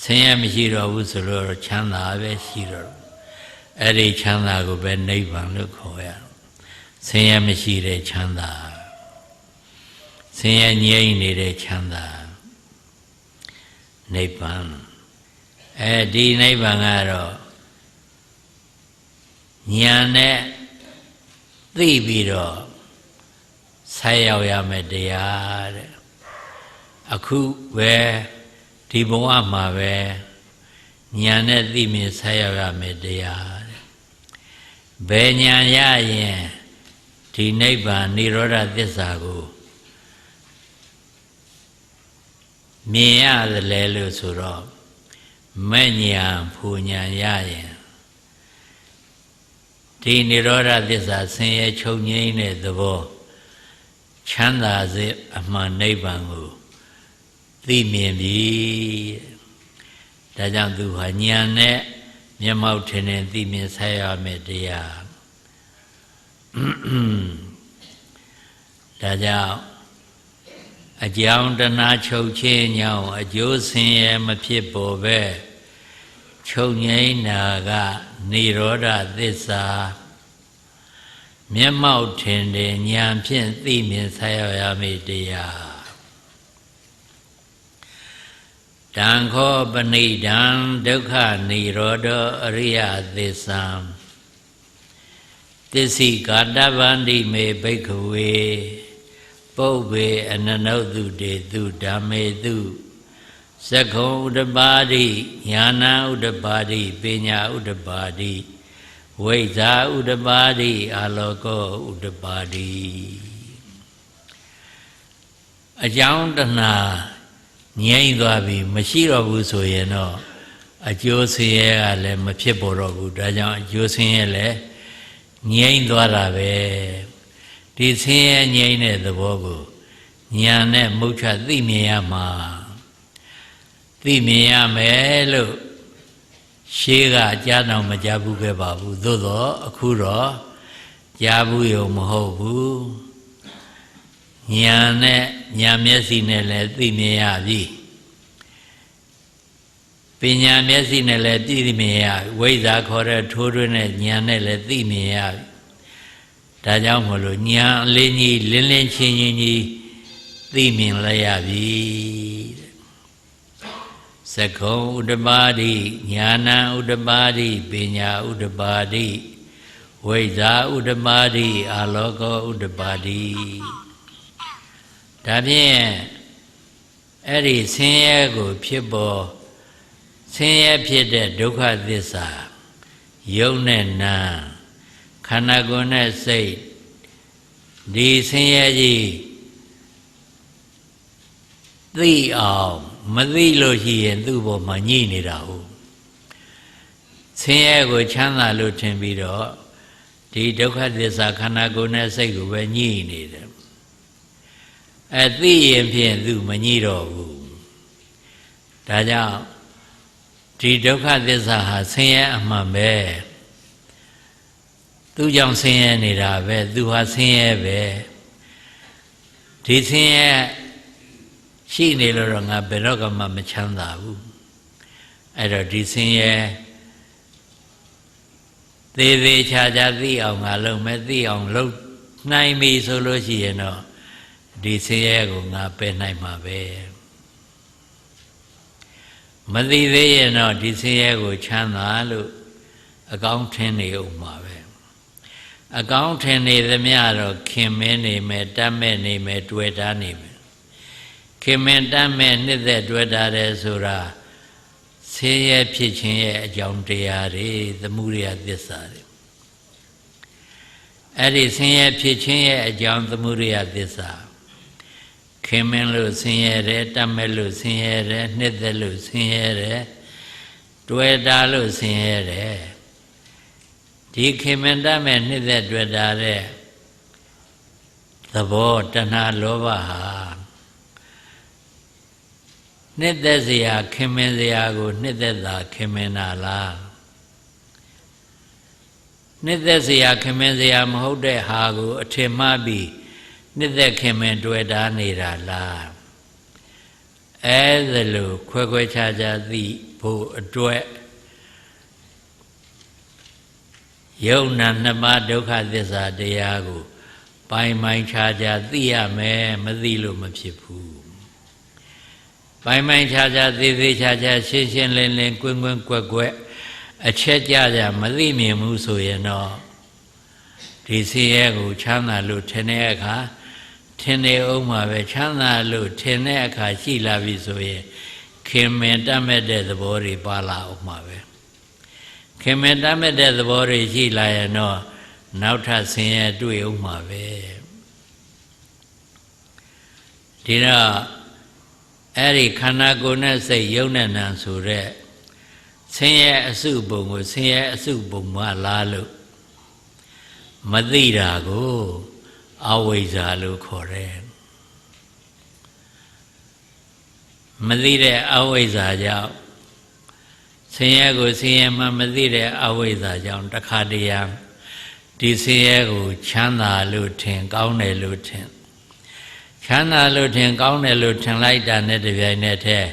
ဆင်းရဲမရှိတော့ဘူးဆိုတော့ချမ်းသာပဲရှိတော့အဲ့ဒီချမ်းသာကိုပဲနိဗ္ဗာန်လို့ခေါ်ရဆင်းရဲမရှိတဲ့ချမ်းသာဆင်းရဲငြိမ်းနေတဲ့ချမ်းသာနိဗ္ဗာန်ဒီနိဗ္ဗာန်ကတော့ဉာဏ်နဲ့သိပြီးတော့ဆက်ရောက်ရမယ်တရားတဲ့အခုပဲဒီဘဝမှာပဲဉာဏ်နဲ့သိမြင်ဆက်ရောက်ရမယ်တရားတဲ့ဘယ်ဉာဏ်ရရင်ဒီနိဗ္ဗာန်និရောဓသစ္စာကိုမြင်ရတယ်လေလို့ဆိုတော့မဲ့ညာဖူညာရရင်ဒီនិရောဓသစ္စာဆင်းရဲချုပ်ငြိမ်းတဲ့သဘောချမ်းသာစေအမှန်နိဗ္ဗာန်ကိုသိမြင်ပြီဒါကြောင့်သူဟာဉာဏ်နဲ့မျက်မှောက်ထင်ထင်သိမြင်ဆက်ရမယ်တရားဒါကြောင့်အကြောင်းတဏှာချုပ်ခြင်းကြောင့်အကျိုးဆင်းရဲမဖြစ်ပေါ်ပဲချုပ်ငြိမ်းတာကនិရောဓသစ္စာမျက်မှောက်ထင်တယ်ဉာဏ်ဖြင့်သိမြင်ဆက်ရမည်တရားတံခောပဏိဒံဒုက္ခនិရောဓအရိယသစ္စာသစ္စိကာတဗန္တိမေဘိက္ခဝေပုဗ္ဗေအနနုသုတေသုဓမ္မေသုသက္ခုံဥဒ္ဓပါတိညာဏဥဒ္ဓပါတိပညာဥဒ္ဓပါတိဝိဇ္ဇာဥဒ္ဓပါတိအာလောကောဥဒ္ဓပါတိအကြောင်းတဏှာငြိမ့်သွားပြီမရှိတော့ဘူးဆိုရင်တော့အကျိုးဆင်းရဲကလည်းမဖြစ်ပေါ်တော့ဘူးဒါကြောင့်အကျိုးဆင်းရဲလည်းငြိမ့်သွားတာပဲဒီဆင်းရဲငြိမ့်တဲ့သဘောကိုဉာဏ်နဲ့မှုချသိမြင်ရမှာသိမြင်ရမယ်လို့ရှေးကကြားတော်မကြားဘူးခဲ့ပါဘူးသို့တော့အခုတော့ ကြားဘူးရုံမဟုတ်ဘူးဉာဏ်နဲ့ဉာဏ်မျက်စိနဲ့လည်းသိမြင်ရပြီပညာမျက်စိနဲ့လည်းသိမြင်ရဝိဇ္ဇာခေါ်တဲ့ထိုးထွင်းတဲ့ဉာဏ်နဲ့လည်းသိမြင်ရပြီဒါကြောင့်မလို့ဉာဏ်အလင်းကြီးလင်းလင်းချင်းချင်းကြီးသိမြင်လိုက်ရပြီသက္ကုံဥဒ္ဓပါတိဉာဏံဥဒ္ဓပါတိပညာဥဒ္ဓပါတိဝိဇ္ဇာဥဒ္ဓပါတိအာလောကောဥဒ္ဓပါတိဒါဖြင့်အဲ့ဒီဆင်းရဲကိုဖြစ်ပေါ်ဆင်းရဲဖြစ်တဲ့ဒုက္ခသစ္စာယုံနဲ့နာခန္ဓာကိုယ်နဲ့စိတ်ဒီဆင်းရဲကြီးသိအောင်မသိလို့ရှိရင်သူ့ဘောမှာညှိနေတာဟုတ်ဆင်းရဲကိုချမ်းသာလို့ထင်ပြီးတော့ဒီဒုက္ခသစ္စာခန္ဓာကိုယ်နဲ့စိတ်ကိုပဲညှိနေတယ်သိရင်ဖြင့်သူမညှိတော့ဘူးဒါကြောင့်ဒီဒုက္ခသစ္စာဟာဆင်းရဲအမှန်ပဲသူကြောင့်ဆင်းရဲနေတာပဲသူဟာဆင်းရဲပဲဒီဆင်းရဲရှိနေလို့တော့ငါဘယ်တော့မှမချမ်းသာဘူးအဲ့တော့ဒီဆင်းရဲသေးသေးချာချာသိအောင်ငါလုပ်မယ်သိအောင်လုပ်နိုင်ပြီဆိုလို့ရှိရင်တော့ဒီဆင်းရဲကိုငါပယ်နိုင်မှာပဲမသိသေးရင်တော့ဒီဆင်းရဲကိုချမ်းသာလို့အကောင်းထင်နေဦးမှာပဲအကောင်းထင်နေသမျှတော့ခင်မင်းနေမယ်တတ်မဲ့နေမယ်တွေ့တာနေမယ်ခင်မင်းတတ်မဲ့နှစ်သက်တွေ့တာတယ်ဆိုတာဆင်းရဲဖြစ်ခြင်းရဲ့အကြောင်းတရားတွေသမုဒယသစ္စာတွေအဲ့ဒီဆင်းရဲဖြစ်ခြင်းရဲ့အကြောင်းသမုဒယသစ္စာခင်မင်းလို့ဆင်းရဲတယ်တတ်မဲ့လို့ဆင်းရဲတယ်နှစ်သက်လို့ဆင်းရဲတယ်တွေ့တာလို့ဆင်းရဲတယ်ဒီခင်မင်းတတ်မဲ့နှစ်သက်တွေ့တာတဲ့သဘောတဏှာလောဘဟာနှစ်သက်စရာခင်မင်းစရာကိုနှစ်သက်တာခင်မင်းတာလားနှစ်သက်စရာခင်မင်းစရာမဟုတ်တဲ့ဟာကိုအထင်မှားပြီးနှစ်သက်ခင်မင်းတွေ့တာနေတာလားအဲ့ဒါလို့ခွဲခွဲခြားခြားသိဖို့အတွက်ယုံနာနှစ်ပါးဒုက္ခသစ္စာတရားကိုပိုင်ခြားခြားသိရမယ်မသိလို့မဖြစ်ဘူးပိုင်ခြားခြားသေးသေးခြားခြားရှင်းရှင်းလင်းလင်းကွင်းကွင်းကွက်ကွက်အချက်ကြကြမသိမြင်ဘူးဆိုရင်တော့ဒီဆင်းရဲကိုချမ်းသာလို့ထင်တဲ့အခါထင်နေအောင်မှာပဲချမ်းသာလို့ထင်တဲ့အခါရှိလာပြီဆိုရင်ခင်မင်တတ်မဲ့တဲ့သဘောတွေပါလာအောင်မှာပဲခင်မင်တတ်မဲ့တဲ့သဘောတွေရှိလာရင်တော့နောက်ထပ်ဆင်းရဲတွေ့အောင်မှာပဲဒီတော့အဲ့ဒီခန္ဓာကိုယ်နဲ့စိတ်ယုံနဲ့နာဆိုတဲ့ဆင်းရဲအစုပုံကိုဆင်းရဲအစုပုံမှလားလို့မသိတာကိုအဝိဇ္ဇာလို့ခေါ်တယ်မသိတဲ့အဝိဇ္ဇာကြောင့်ဆင်းရဲကိုဆင်းရဲမှမသိတဲ့အဝိဇ္ဇာကြောင့်တခါတည်းဒီဆင်းရဲကိုချမ်းသာလို့ထင်ကောင်းတယ်လို့ထင်ချမ်းသာလို့ထင်ကောင်းတယ်လို့ထင်လိုက်တာနဲ့တပြိုင်နက်တည်း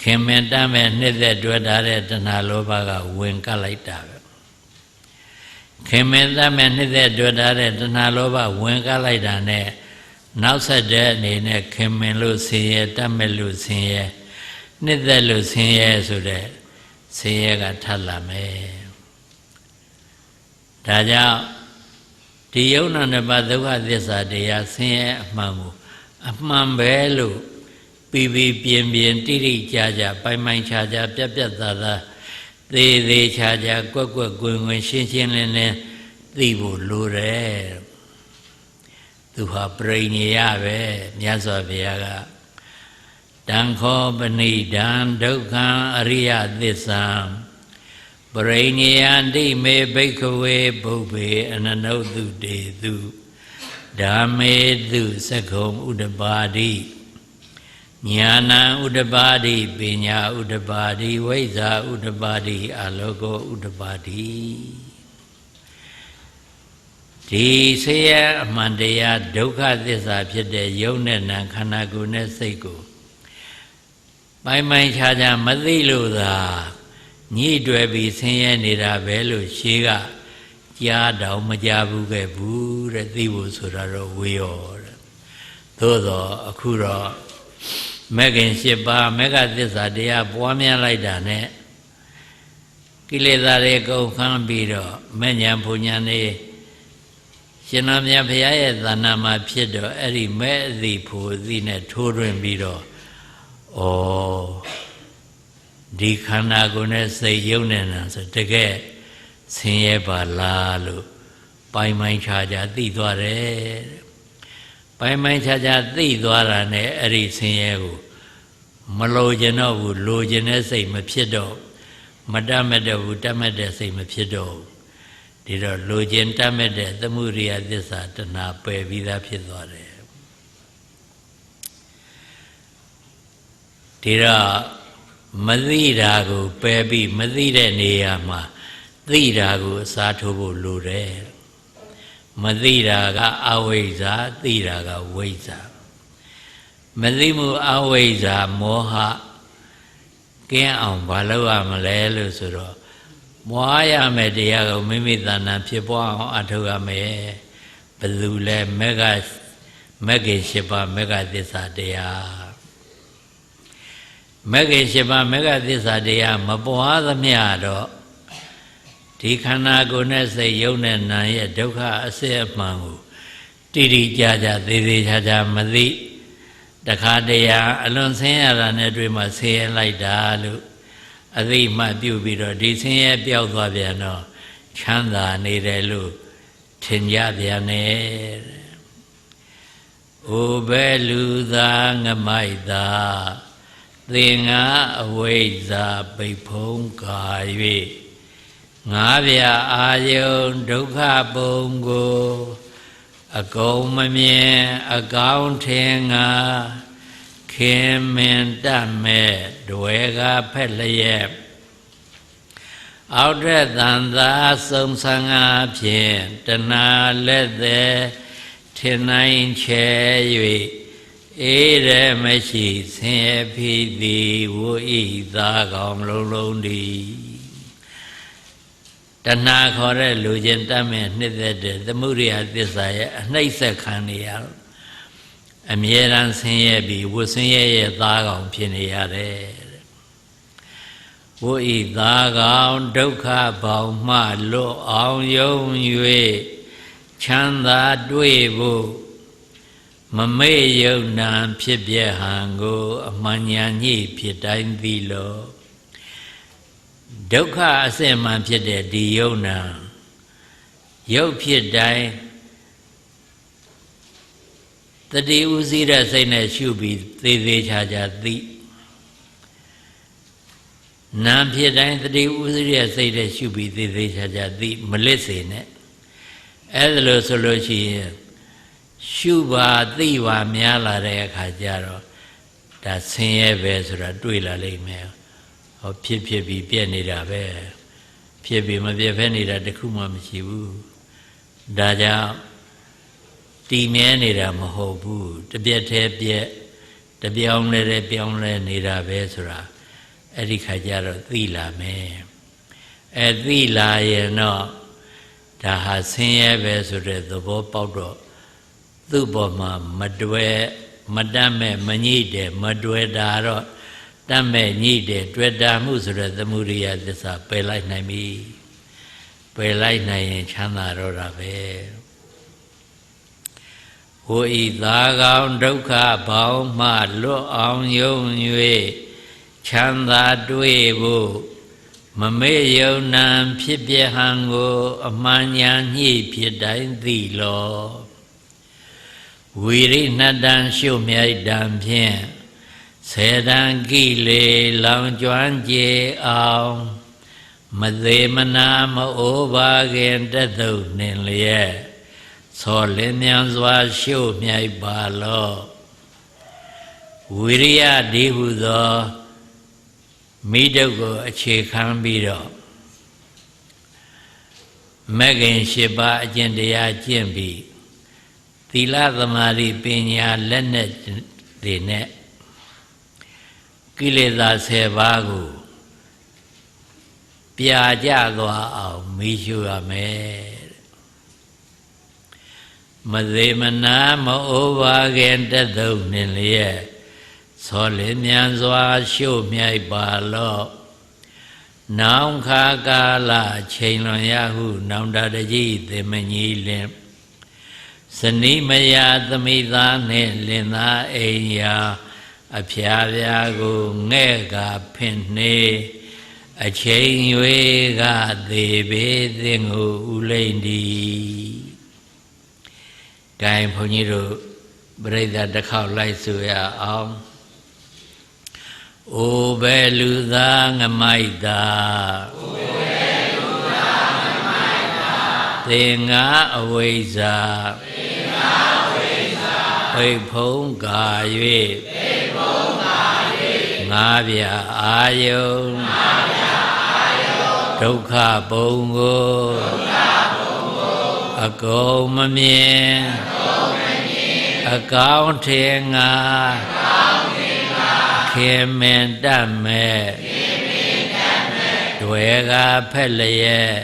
ခင်မင်တတ်မဲ့နှစ်သက်တွေ့တာတဲ့တဏှာလောဘကဝင်ကပ်လိုက်တာပဲခင်မင်တတ်မဲ့နှစ်သက်တွေ့တာတဲ့တဏှာလောဘဝင်ကပ်လိုက်တာနဲ့နောက်ဆက်တဲ့အနေနဲ့ခင်မင်လို့ဆင်းရဲတတ်မဲ့လို့ဆင်းရဲနှစ်သက်လို့ဆင်းရဲဆိုတဲ့ဆင်းရဲကထပ်လာမယ်ဒါကြောင့်ဒီယုံနာနှစ်ပါးဒုက္ခသစ္စာတရားဆင်းရဲအမှန်ကိုအမှန်ပဲလို့ပြီးပြင်းတိတိကျကျပိုင်ခြားခြားပြတ်သားသားသေးသေးခြားခြားကွက်ကွက်ကွင်းကွင်းရှင်းရှင်းလင်းလင်းသိဖို့လိုတယ်သူဟာပရိညေယပဲမြတ်စွာဘုရားကတံခောပဏိဒံဒုက္ခံအရိယသစ္စာပရိညေယံတိမေဘိက္ခဝေဘုဗ္ဗေအနနုတုတေတုဓမ္မေတုသက္ကုံဥဒ္ဓပါတိဉာဏံဥဒ္ဓပါတိပညာဥဒ္ဓပါတိဝိဇ္ဇာဥဒ္ဓပါတိအာလောကောဥဒ္ဓပါတိ ဒီဆင်းရဲအမှန်တရားဒုက္ခသစ္စာဖြစ်တဲ့ယုံနဲ့နာခန္ဓာကိုယ်နဲ့စိတ်ကိုပိုင်းခြားခြားမသိလို့သာညှိတွယ်ပြီးဆင်းရဲနေတာပဲလို့ရှေးကကြားတော့မကြားဘူးခဲ့ဘူးတဲ့သိဖို့ဆိုတာတော့ဝေရောတဲ့သို့တော့အခုတော့မဂ္ဂင်၈ပါးမဂ္ဂသစ္စာတရားပွားများလိုက်တာနဲ့ကိလေသာတွေကုန်ခန်းပြီးတော့မဲ့ညာဘုံညာနေရှင်တော်မြတ်ဘုရားရဲ့သဏ္ဍာန်မှာဖြစ်တော့အဲ့ဒီမဲ့အသိဖို့အသိနဲ့ထိုးထွင်းပြီးတော့ဒီခန္ဓာကိုယ်နဲ့စိတ်ယုံနေတာဆိုတကယ်ဆင်းရဲပါလားလို့ပိုင်းခြားခြားသိသွားတယ်ပိုင်းခြားခြားသိသွားတာနဲ့အဲ့ဒီဆင်းရဲကိုမလိုချင်တော့ဘူးလိုချင်တဲ့စိတ်မဖြစ်တော့မတတ်မဲ့တော့ဘူးတတ်မဲ့တဲ့စိတ်မဖြစ်တော့ဘူးဒီတော့လိုချင်တတ်မဲ့တဲ့သမုဒိယသစ္စာတဏှာပယ်ပြီးသားဖြစ်သွားတယ်ဒီတော့မသိတာကိုပယ်ပြီးမသိတဲ့နေရာမှာသိတာကိုအစားထိုးဖို့လိုတယ်မသိတာကအဝိဇ္ဇာသိတာကဝိဇ္ဇာမသိမှုအဝိဇ္ဇာမောဟကင်းအောင်ဘာလုပ်ရမလဲလို့ဆိုတော့မွားရမယ်တရားကိုမိမိတဏ္ဍာဖြစ်ပွားအောင်အထောက်ရမယ်ဘယ်သူလဲမဂ္ဂင်၈ပါးမဂ္ဂသစ္စာတရားမဂ္ဂင်၈ပါးမဂ္ဂသစ္စာတရားမပွားသမျှတော့ဒီခန္ဓာကိုယ်နဲ့စိတ်ယုံနဲ့နာရဲ့ဒုက္ခအစစ်အမှန်ကိုတိတိကျကျသေးသေးချာချာမသိတခါတည်းအလွန်ဆင်းရဲတာနဲ့တွေ့မှဆင်းရဲလိုက်တာလို့အသိမှပြုပြီးတော့ဒီဆင်းရဲပျောက်သွားပြန်တော့ချမ်းသာနေတယ်လို့ထင်ကြပြန်တယ်။အိုဘဲလူသားငမိုက်သာသင်္ဃအဝိဇ္ဇာပိတ်ဖုံးကာ၍ငါးပြအာယုန်ဒုက္ခပုံကိုအကုန်မမြင်အကောင်းထင်ငါခင်မင်တတ်မဲ့တွေကဖက်လျက်အောက်တဲ့သံသာစုံဆံငါဖြင့်တဏှာလက်သည်ထင်နိုင်ချဲ၍အေးရမရှိဆင်းရဲဖြစ်သည်ဝိဤသာကောင်လုံးလုံးသည်တဏှာခေါ်တဲ့လူချင်းတတ်မဲ့နှစ်သက်တဲ့သမုဒိယသစ္စာရဲ့အနှိမ့်ဆက်ခံနေရအမြဲတမ်းဆင်းရဲပြီးဝဆင်းရဲရဲ့သားကောင်ဖြစ်နေရတယ်ဝိဤသားကောင်ဒုက္ခပေါင်းမှလွတ်အောင်ယုံ၍ချမ်းသာတွေ့ဖို့မမေ့ယုံနာဖြစ်ပြဟံကိုအမှန်ညာညှိဖြစ်တိုင်းသိလောဒုက္ခအစစ်မှန်ဖြစ်တဲ့ဒီယုံနာရုပ်ဖြစ်တိုင်းတတိဥစည်းတဲ့စိတ်နဲ့ရှုပြီးသေးသေးချာချာသိနာဖြစ်တိုင်းတတိဥစည်းတဲ့စိတ်နဲ့ရှုပြီးသေးသေးချာချာသိမလစ်စေနဲ့အဲ့ဒါလို့ဆိုလို့ရှိရင်ရှုပါသိပါများလာတဲ့အခါကျတော့ဒါဆင်းရဲပဲဆိုတာတွေ့လာလိမ့်မယ်ဟောဖြစ်ပြီးပြည့်နေတာပဲဖြစ်ပြီးမပြည့်ဖဲနေတာတခုမှမရှိဘူးဒါကြောင့်တည်မြဲနေတာမဟုတ်ဘူးတပြက်တည်းပြက်တပြောင်းလဲပြောင်းလဲနေတာပဲဆိုတာအဲ့ဒီခါကျတော့သိလာမယ်သိလာရင်တော့ဒါဟာဆင်းရဲပဲဆိုတဲ့သဘောပေါက်တော့သူ့ဘောမှာမတွဲမတတ်မဲ့မညှိတယ်မတွဲတာတော့တတ်မဲ့ညှိတယ်တွေ့တာမှုဆိုတဲ့သမုဒိယသစ္စာပယ်လိုက်နိုင်ပြီပယ်လိုက်နိုင်ရင်ချမ်းသာတော့တာပဲဟိုဤသာကောင်ဒုက္ခပေါင်းမှလွတ်အောင်ယုံ၍ချမ်းသာတွေ့ဖို့မမေ့ယုံနာဖြစ်ပြဟံကိုအမှန်ညာညှိဖြစ်တိုင်းသိလောဝိရိဏတံရှုမြိုက်တံဖြင့်ဆေတံကိလေလောင်ကျွမ်းကြေအောင်မသေးမနာမအိုးပါခင်တသုနှင်လျက်သောလင်းမြန်စွာရှုမြိုက်ပါလောဝိရိယဒီဟုသောမိတုကိုအခြေခံပြီးတော့ မဂ္ဂင်၈ပါးအကျင့်တရားကျင့်ပြီးသီလသမာဓိပညာလက်နဲ့တွေနဲ့ကိလေသာ10ပါးကိုပြာကျသွားအောင်မီးရှို့ရမယ်မသေးမနာမအိုးပါခင်တက်သုံးနှင့်လျက်သောလင်းမြန်စွာရှို့မြိုက်ပါလော့နောင်ခါကာလချိန်လွန်ရဟုနောင်တတကြီးသင်မကြီးလင်ဇနီးမယာသမိသားနှင့်လင်သားအိမ်ယာအဖျားပြားကိုငဲ့ကဖင်နှေးအချိန်၍ကသေးပေသင်ကိုဥလိမ့်ဒီဂိုင်းဘုန်းကြီးတို့ပြိဿတစ်ခေါက်လိုက်ဆိုရအောင်အိုဘဲလူသားငမိုက်တာသင်္ဃအဝိဇ္ဇာဝိဖုံးကာ၍ငါးပြအာယုံဒုက္ခဘုံကိုအကုန်မမြင်အကောင်းထင်ငါခင်မင်တတ်မဲ့တွေကဖက်လျက်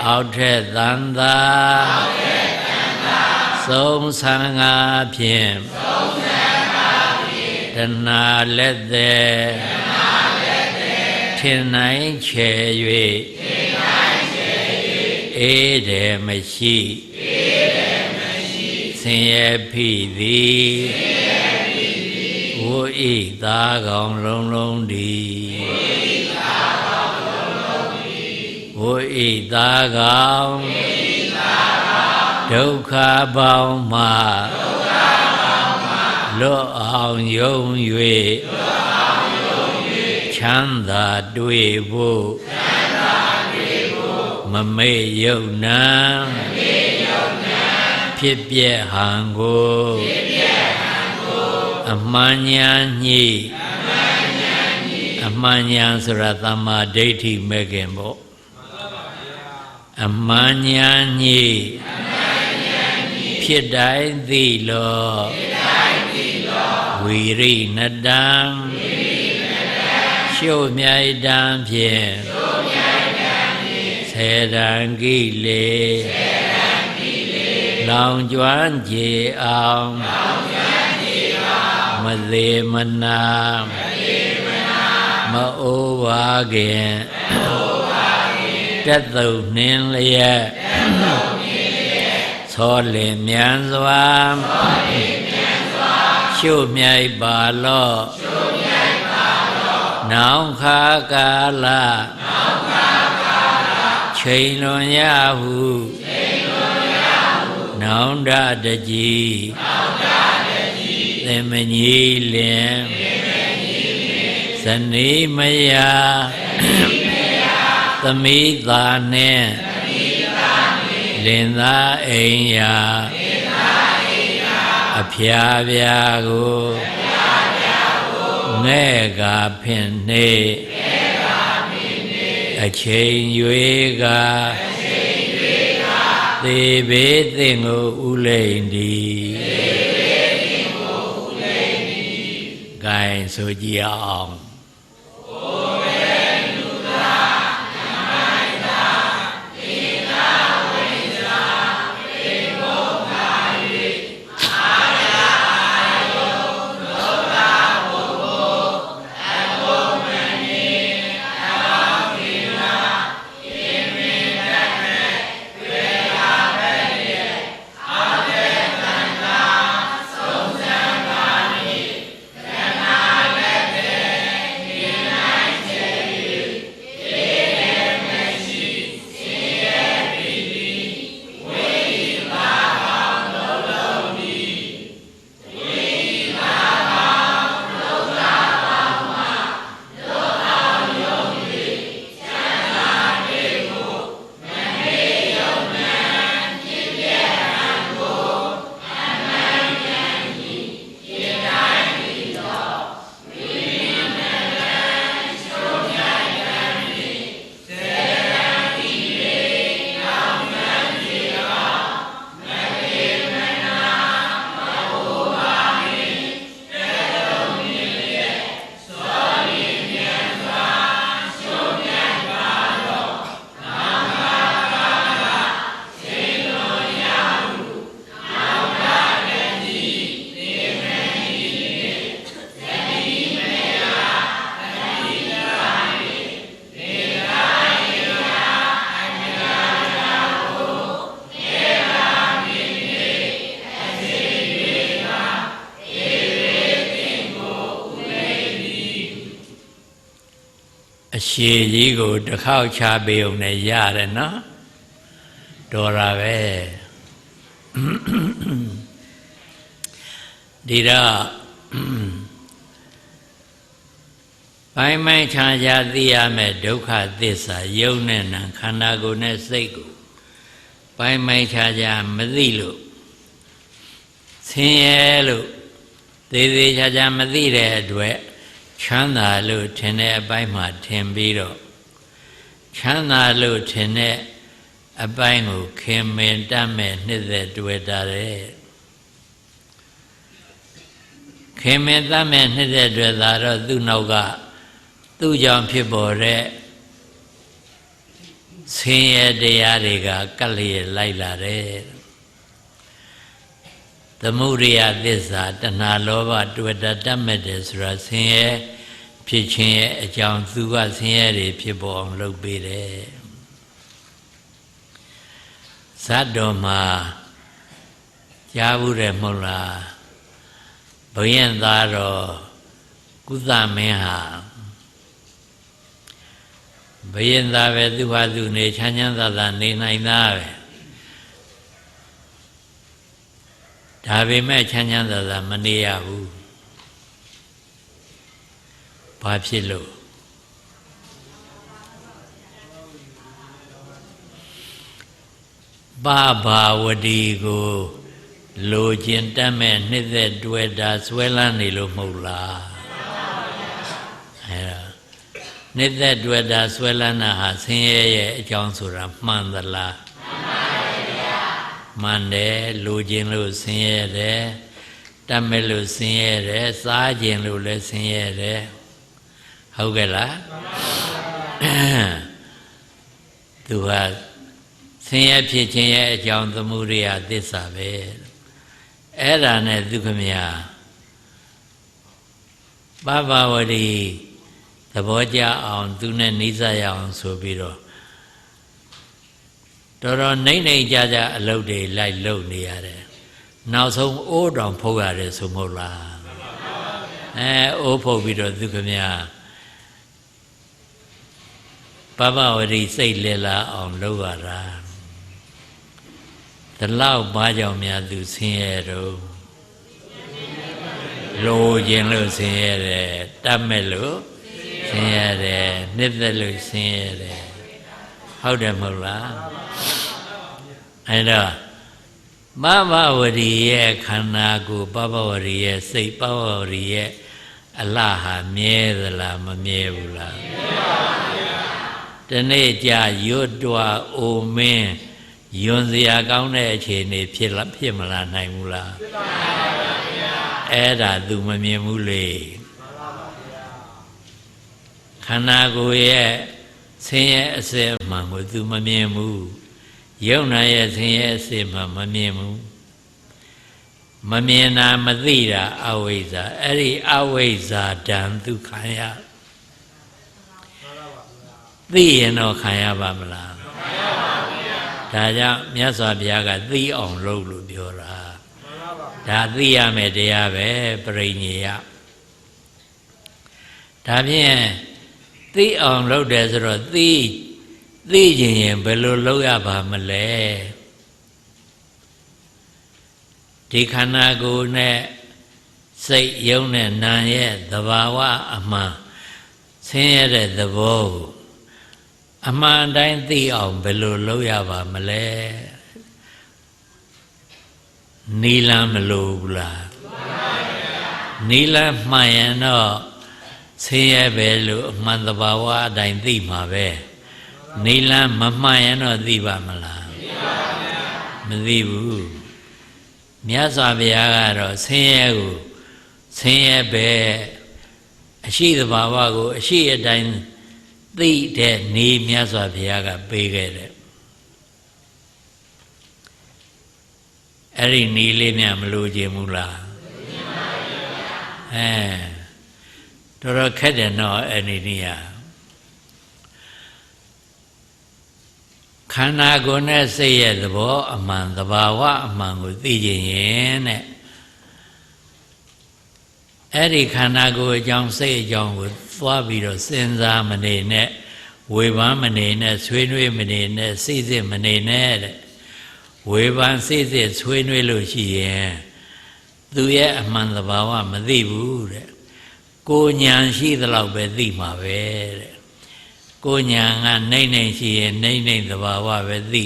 အောက်ထက်သံသာသုံးဆံငါဖြင့်တဏှာလက်သည်ထင်နိုင်ချေ၍အေးတယ်မရှိဆင်းရဲဖိသည်ဝိဣသာကောင်လုံးလုံးသည်ဝိဣသာကောင်ဒုက္ခပေါင်းမှလွတ်အောင်ယုံ၍ချမ်းသာတွေ့ဖို့မမေ့ယုံနာဖြစ်ပြက်ဟန်ကိုအမှန်ညာညိအမှန်ညာဆိုတာသမ္မာဒိဋ္ဌိမဲ့ခင်ပေါ့အမှန်ညာညိဖြစ်တိုင်းသိလောဝီရိနတံရှုမြိုက်တံဖြင့်ဆေရန်ကိလေလောင်ကျွမ်းကြည်အောင်မသေးမနာမအိုးပါခင်တက်သုံးနှင်းလျက်သောလင်မြန်စွာရှုမြိုက်ပါလော့နောင်ခါကာလချိန်လွန်ရဟုနောင်တတကြီးသင်မကြီးလင်ဇနီးမယာသမိသားနှင့်လင်သားအိမ်ယာအဖျားပြားကိုငဲ့ကဖင်နှေးအချိန်၍ကသေဘေးသင်ကိုဥလိမ့်ဒီဂိုင်းဆိုကြည့်အောင် ရှည်ကြီးကိုတစ်ခေါက်ချပေးုံနဲ့ရတယ်နော်တော်တာပဲဒီတော့ပိုင်းပိုင်းခြားခြားသိရမယ်ဒုက္ခသစ္စာယုံနဲ့နံခန္ဓာကိုယ်နဲ့စိတ်ကိုပိုင်းပိုင်းခြားခြားမသိလို့ဆင်းရဲလို့သေးသေးချာချာမသိတဲ့အတွက်ချမ်းသာလို့ထင်တဲ့အပိုင်းမှာထင်ပြီးတော့ချမ်းသာလို့ထင်တဲ့အပိုင်းကိုခင်မင်တတ်မဲ့နှစ်သက်တွေ့တာတဲ့ခင်မင်တတ်မဲ့နှစ်သက်တွေ့တာတော့သူ့နောက်ကသူ့ကြောင့်ဖြစ်ပေါ်တဲ့ဆင်းရဲတရားတွေကကပ်လျက်လိုက်လာတယ်သမုဒိယသစ္စာတဏှာလောဘတွေ့တာတတ်မဲ့တယ်ဆိုတာဆင်းရဲဖြစ်ခြင်းရဲ့အကြောင်းသူကဆင်းရဲတွေဖြစ်ပေါ်အောင်လုပ်ပေးတယ်ဇတ်တော်မှာကြားဘူးတယ်မဟုတ်လားဘုရင်သားတော်ကုသမင်းဟာဘုရင်သားပဲသူဟာသူနေချမ်းချမ်းသာသာနေနိုင်သားပဲဒါပေမဲ့ချမ်းချမ်းသာသာမနေရဘူးဘာဖြစ်လို့ပဘာဝတီကိုလိုချင်တတ်မဲ့နှစ်သက်တွေ့တာဆွဲလန်းနေလို့မဟုတ်လားအဲဒါနှစ်သက်တွေ့တာဆွဲလန်းတာဟာဆင်းရဲရဲ့အကြောင်းဆိုတာမှန်သလားမှန်တယ်လိုချင်လို့ဆင်းရဲတယ်တတ်မဲ့လို့ဆင်းရဲတယ်စားခြင်းလို့လည်းဆင်းရဲတယ်ဟုတ်ကဲ့လားသူဟာဆင်းရဲဖြစ်ခြင်းရဲ့အကြောင်းသမုဒိယသစ္စာပဲအဲ့ဒါနဲ့ဒုက္ခမယပပဝတိသဘောကျအောင်သူနဲ့နှိစရအောင်ဆိုပြီးတော့တော်တော်နှိမ့်နှိမ့်ကြကြအလုပ်တွေလိုက်လုပ်နေရတယ်နောက်ဆုံးအိုးတောင်ဖုတ်ရတယ်ဆိုမဟုတ်လားအိုးဖုတ်ပြီးတော့ဒုက္ခမယပပဝတိစိတ်လေလာအောင်လုပ်ရတာဒီလောက်ဘာကြောင့်များသူဆင်းရဲတော့လိုခြင်းလို့ဆင်းရဲတယ်တတ်မဲ့လို့ဆင်းရဲတယ်နှစ်သက်လို့ဆင်းရဲတယ်ဟုတ်တယ်မဟုတ်လားအဲ့တော့ပပဝတိရဲ့ခန္ဓာကိုယ်ပပဝတိရဲ့စိတ်ပပဝတိရဲ့အလှဟာမြဲသလားမမြဲဘူးလားမြဲပါဗျာတနေ့ကြာရွတ်တွားအိုမင်းယွန်စရာကောင်းတဲ့အခြေအနေဖြစ်မလာနိုင်ဘူးလားဖြစ်ပါဗျာအဲ့ဒါသူမမြင်ဘူးလေခန္ဓာကိုယ်ရဲ့ဆင်းရဲအစစ်အမှန်ကိုသူမမြင်ဘူးယုံနာရဲ့ဆင်းရဲအစစ်မှမမြင်ဘူးမမြင်တာမသိတာအဝိဇ္ဇာအဲ့ဒီအဝိဇ္ဇာတံသူခံရသိရင်တော့ခံရပါမလားခံရပါဗျာဒါကြောင့်မြတ်စွာဘုရားကသိအောင်လုပ်လို့ပြောတာဒါသိရမယ်တရားပဲပရိညေယဒါဖြင့်သိအောင်လုပ်တယ်ဆိုတော့သိခြင်းရင်ဘယ်လိုလုပ်ရပါမလဲဒီခန္ဓာကိုယ်နဲ့စိတ်ယုံနဲ့နာရဲ့သဘာဝအမှန်ဆင်းရဲတဲ့သဘောကိုအမှန်တိုင်းသိအောင်ဘယ်လိုလုပ်ရပါမလဲနီလန်းမလိုဘူးလားနီလန်းမှန်ရင်တော့ဆင်းရဲပဲလို့အမှန်သဘာဝအတိုင်းသိမှာပဲနီလန်းမမှန်ရင်တော့သိပါမလားမသိဘူးမြတ်စွာဘုရားကတော့ဆင်းရဲကိုဆင်းရဲပဲအရှိသဘာဝကိုအရှိအတိုင်းသိတဲ့နေမြတ်စွာဘုရားကပေးခဲ့တယ်အဲ့ဒီနေလေးမြမလို့ခြင်းဘူးလားတော်တော်ခက်တယ်နော်အဲ့ဒီနေရာခန္ဓာကိုယ်နဲ့စိတ်ရဲ့သဘောအမှန်သဘာဝအမှန်ကိုသိခြင်းရင်တဲ့အဲ့ဒီခန္ဓာကိုယ်အကြောင်းစိတ်အကြောင်းကိုသွားပြီးတော့စဉ်းစားမနေနဲ့ ဝေဖန်မနေနဲ့ဆွေးနွေးမနေနဲ့စိတ်စစ်မနေနဲ့တဲ့ဝေဖန်စိတ်စစ်ဆွေးနွေးလို့ရှိရင်သူရဲ့အမှန်သဘာဝမသိဘူးတဲ့ကိုဉာဏ်ရှိသလောက်ပဲသိမှာပဲတဲ့ကိုဉာဏ်ကနှိမ့်နှိမ့်ရှိရင်နှိမ့်နှိမ့်သဘာဝပဲသိ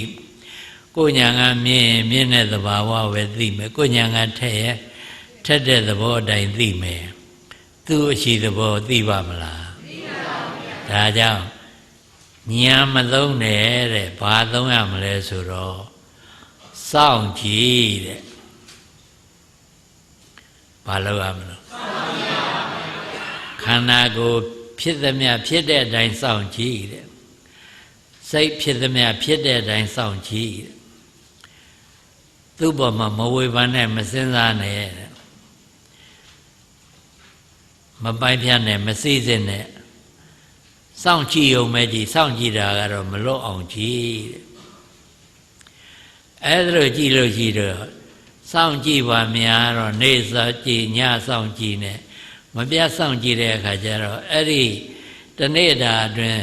ကိုဉာဏ်ကမြင်ရင်မြင်တဲ့သဘာဝပဲသိမယ်ကိုဉာဏ်ကထက်ရဲ့ထက်တဲ့သဘောအတိုင်းသိမယ်သူ့အရှိသဘောသိပါမလားသိပါဘူးဗျာဒါကြောင့်ဉာဏ်မသုံးနဲ့တဲ့ဘာသုံးရမလဲဆိုတော့စောင့်ကြည့်တဲ့ဘာလုပ်ရမလဲခန္ဓာကိုယ်ဖြစ်သမျှဖြစ်တဲ့အတိုင်းစောင့်ကြည့်တဲ့စိတ်ဖြစ်သမျှဖြစ်တဲ့အတိုင်းစောင့်ကြည့်တဲ့သူ့ဘောမှာမဝေဖန်နဲ့မစဉ်းစားနဲ့တဲ့မပိုင်ဖြတ်နဲ့မစိစစ်နဲ့စောင့်ကြည့်ုံပဲကြည့်စောင့်ကြည့်တာကတော့မလွတ်အောင်ကြည့်တဲ့အဲ့ဒါလိုကြည့်လို့ရှိတော့စောင့်ကြည့်ပါများတော့နေစောကြည့်ညစောင့်ကြည့်နဲ့မပြတ်စောင့်ကြည့်တဲ့အခါကျတော့အဲ့ဒီတနေ့တာအတွင်း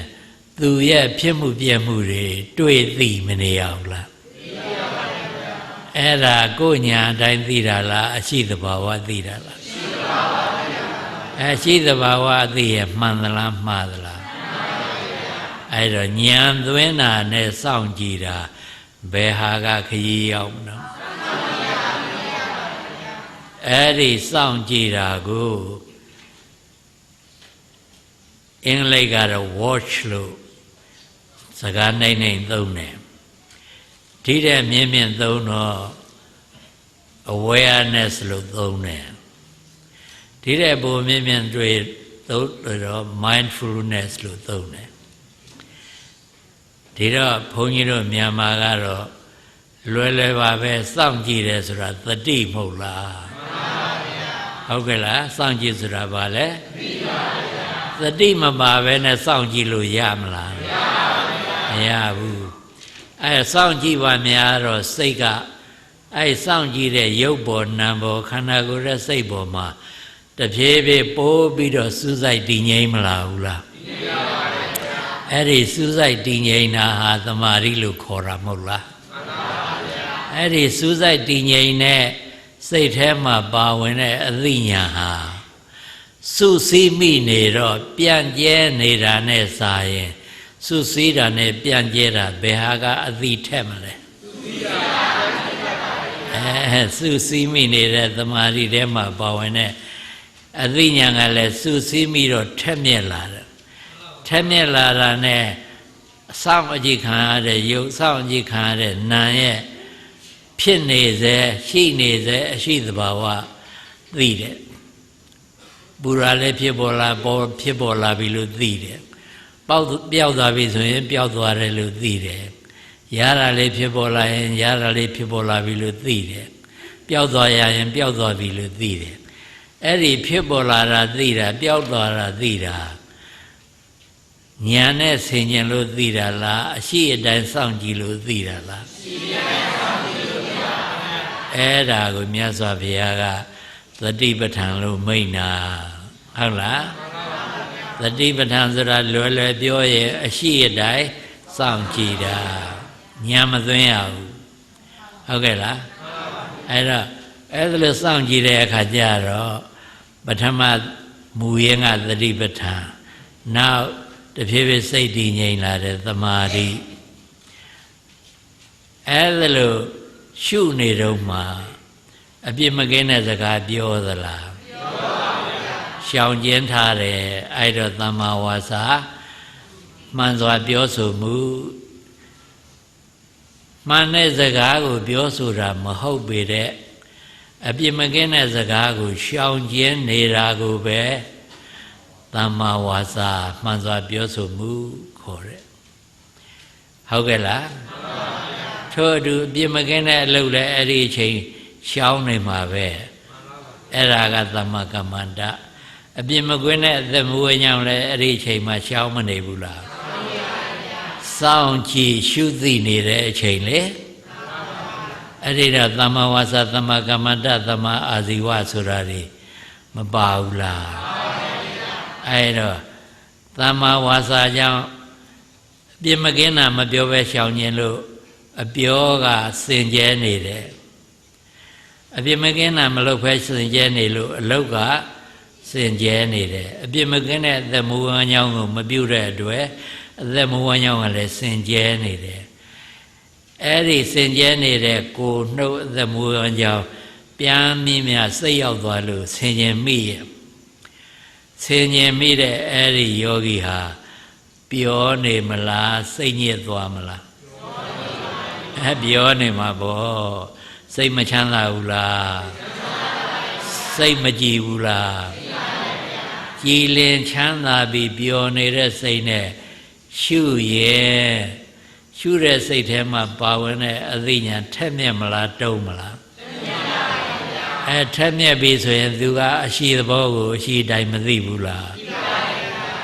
သူရဲ့ဖြစ်မှုပြည့်မှုတွေတွေ့သိမနေအောင်လားသိပါပါဘုရားအဲ့ဒါကိုညာအတိုင်းသိတာလားအရှိသဘာဝသိတာလားရှိပါပါဘုရားအရှိသဘာဝသိရမှန်သလားမှားသလားမှန်ပါပါဘုရားအဲ့တော့ဉာဏ်သွင်းတာနဲ့စောင့်ကြည့်တာဘယ်ဟာကခရီးရောက်နော်အဲ့ဒီစောင့်ကြည့်တာကိုအင်္ဂလိပ်ကတော့ watch လို့စကားနိုင်နိုင်သုံးတယ်ဒီတဲ့မြင်မြင်သုံးတော့ awareness လို့သုံးတယ်ဒီတဲ့ပုံမြင်မြင်တွေ့သုံးတော့ mindfulness လို့သုံးတယ်ဒီတော့ဘုန်းကြီးတို့မြန်မာကတော့လွယ်လွယ်ပါပဲစောင့်ကြည့်တယ်ဆိုတာသတိမဟုတ်လားဟုတ်ကဲ့လားစောင့်ကြည့်ဆိုတာဘာလဲသိပါဗျာသတိမပါဘဲနဲ့စောင့်ကြည့်လို့ရမလားမရပါဘူးမရဘူးအဲစောင့်ကြည့်ပါများတော့စိတ်ကအဲစောင့်ကြည့်တဲ့ရုပ်ပေါ်နာမ်ပေါ်ခန္ဓာကိုယ်ရဲ့စိတ်ပေါ်မှာတဖြည်းဖြည်းပိုးပြီးတော့စူးစိုက်တည်ငြိမ်မလာဘူးလားတည်ငြိမ်ပါပါဗျာအဲ့ဒီစူးစိုက်တည်ငြိမ်တာဟာသမာဓိလို့ခေါ်တာမဟုတ်လားမှန်ပါပါဗျာအဲ့ဒီစူးစိုက်တည်ငြိမ်တဲ့စိတ်ထဲမှာပါဝင်တဲ့အသိဉာဏ်ဟာစုစည်းမိနေတော့ပြန့်ကျဲနေတာနဲ့စာရင်စုစည်းတာနဲ့ပြန့်ကျဲတာဘယ်ဟာကအသိထက်မလဲစုစည်းမိနေတဲ့သမာဓိထဲမှာပါဝင်တဲ့အသိဉာဏ်ကလည်းစုစည်းမိတော့ထက်မြက်လာတယ်ထက်မြက်လာတာနဲ့စောင့်အကြည့်ခံရတဲ့ရုပ်စောင့်အကြည့်ခံရတဲ့နာမ်ရဲ့ဖြစ်နေစေရှိနေစေအရှိသဘာဝသိတယ်ပူရာလည်းဖြစ်ပေါ်လာပြီလို့သိတယ်ပျောက်သွားပြီဆိုရင်ပျောက်သွားတယ်လို့သိတယ်ရတာလည်းဖြစ်ပေါ်လာရင်ရတာလည်းဖြစ်ပေါ်လာပြီလို့သိတယ်ပျောက်သွားရရင်ပျောက်သွားပြီလို့သိတယ်အဲ့ဒီဖြစ်ပေါ်လာတာသိတာပျောက်သွားတာသိတာဉာဏ်နဲ့ဆင်ခြင်လို့သိတာလားအရှိအတိုင်းစောင့်ကြည့်လို့သိတာလားရှိအတိုင်းစောင့်ကြည့်လို့သိတာပါအဲ့ဒါကိုမြတ်စွာဘုရားကသတိပဋ္ဌာန်လို့မိန့်တာဟုတ်လားသတိပဋ္ဌာန်ဆိုတာလွယ်လွယ်ပြောရင်အရှိအတိုင်းစောင့်ကြည့်တာဉာဏ်မသွင်းရဘူးဟုတ်ကဲ့လားအဲ့တော့အဲ့ဒါလို့စောင့်ကြည့်တဲ့အခါကျတော့ပထမမူရင်းကသတိပဋ္ဌာန်နောက်တဖြည်းဖြည်းစိတ်တည်ငြိမ်လာတဲ့သမာဓိအဲ့ဒါလို့ရှုနေတော့မှအပြစ်မကင်းတဲ့စကားပြောသလားပြောပါဗျာရှောင်ကျဉ်ထားတယ်အဲ့တော့သမ္မာဝါစာမှန်စွာပြောဆိုမှုမှန်တဲ့စကားကိုပြောဆိုတာမဟုတ်ပေတဲ့အပြစ်မကင်းတဲ့စကားကိုရှောင်ကျဉ်နေတာကိုပဲသမ္မာဝါစာမှန်စွာပြောဆိုမှုခေါ်တယ်ဟုတ်ကဲ့လားမှန်ပါဗျာထို့အတူအပြစ်မကင်းတဲ့အလုပ်လည်းအဲ့ဒီအချိန်ရှောင်နေမှာပဲအဲ့ဒါကသမ္မာကမ္မန္တအပြစ်မကွင်းတဲ့အသက်မွေးညောင်းလည်းအဲ့ဒီအချိန်မှာရှောင်မနေဘူးလားမှန်ပါဗျာစောင့်ကြည့်ရှုသိနေတဲ့အချိန်လေမှန်ပါဗျာအဲ့ဒီတော့သမ္မာဝါစာသမ္မာကမ္မန္တသမ္မာအာဇီဝဆိုတာတွေမပါဘူးလားမှန်ပါဗျာအဲ့တော့သမ္မာဝါစာကြောင့် ပြင်မကင်းတာမပြောပဲရှောင်ခြင်းလို့အပြောကစင်ကြဲနေတယ်အပြင်မကင်းတာမလုပ်ဖဲစင်ကြဲနေလို့အလုတ်ကစင်ကြဲနေတယ်အပြင်မကင်းတဲ့အသက်မူဝမ်းကြောင်းကိုမပြုတဲ့အတွက်အသက်မူဝမ်းကြောင်းကလည်းစင်ကြဲနေတယ်အဲ့ဒီစင်ကြဲနေတဲ့ကိုနှုတ်အသက်မူဝမ်းကြောင်းပြန်မြင်မြစိတ်ရောက်သွားလို့ဆင်ញင်မိရဲ့ဆင်ញင်မိတဲ့အဲ့ဒီယောဂီဟာပြောနေမလားစိတ်ညစ်သွားမလားပြောနေမှာပေါ့စိတ်မချမ်းသာဘူးလားစိတ်မကြည်ဘူးလားကြည်လင်ချမ်းသာပြီးပျော်နေတဲ့စိတ်နဲ့ရှုရဲ့ရှုတဲ့စိတ်ထဲမှာပါဝင်တဲ့အသိဉာဏ်ထက်မြက်မလားတုံးမလားထက်မြက်ပြီဆိုရင်သူကအရှိသဘောကိုအရှိတိုင်းမသိဘူးလား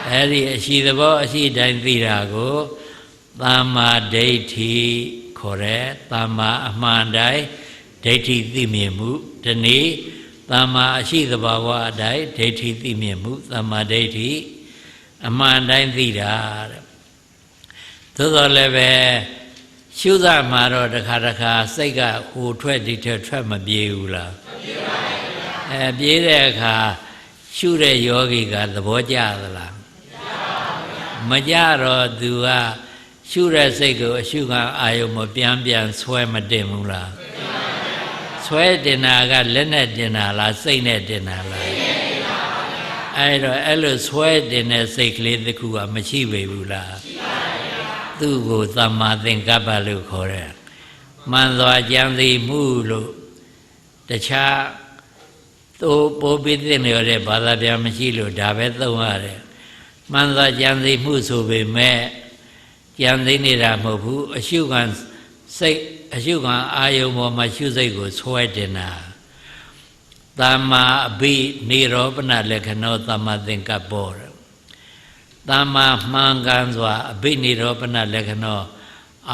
အဲ့ဒီအရှိသဘောအရှိတိုင်းသိတာကိုသမ္မာဒိဋ္ဌိခေါ်တဲ့သမ္မာအမှန်တိုင်းဒိဋ္ဌိသိမြင်မှုဒီနေ့သမ္မာအရှိသဘာဝအတိုင်းဒိဋ္ဌိသိမြင်မှုသမ္မာဒိဋ္ဌိအမှန်တိုင်းသိတာတဲ့သို့တော်လည်းပဲရှုစမှာတော့တစ်ခါတစ်ခါစိတ်ကဟိုထွက်ဒီထွက်မပြေဘူးလားမပြေပါဘူးပြေးတဲ့အခါရှုတဲ့ယောဂီကသဘောကျသလားမကြတော့သူကရှုတဲ့စိတ်ကိုအရှုခံအာယုံမပြန်ဆွဲမတင်ဘူးလားဆွဲတင်တာကလက်နဲ့တင်တာလားစိတ်နဲ့တင်တာလားအဲ့တော့အဲ့လိုဆွဲတင်တဲ့စိတ်ကလေးတစ်ခုကမရှိပေဘူးလားသူ့ကိုသမ္မာသင်္ကပ္ပလို့ခေါ်တယ်မှန်စွာကြံသိမှုလို့တခြားသို့ပိုးပြီးသိနေရတဲ့ဘာသာပြန်မရှိလို့ဒါပဲသုံးရတယ်မှန်စွာကြံသိမှုဆိုပေမဲ့ကြံသိနေတာမဟုတ်ဘူးအရှုခံစိတ်အရှုခံအာယုံပေါ်မှာရှုစိတ်ကိုဆွဲတင်တာသမ္မာအဘိနိရောပနလက္ခဏောသမ္မာသင်္ကပ္ပောသမ္မာမှန်ကန်စွာအဘိနိရောပနလက္ခဏော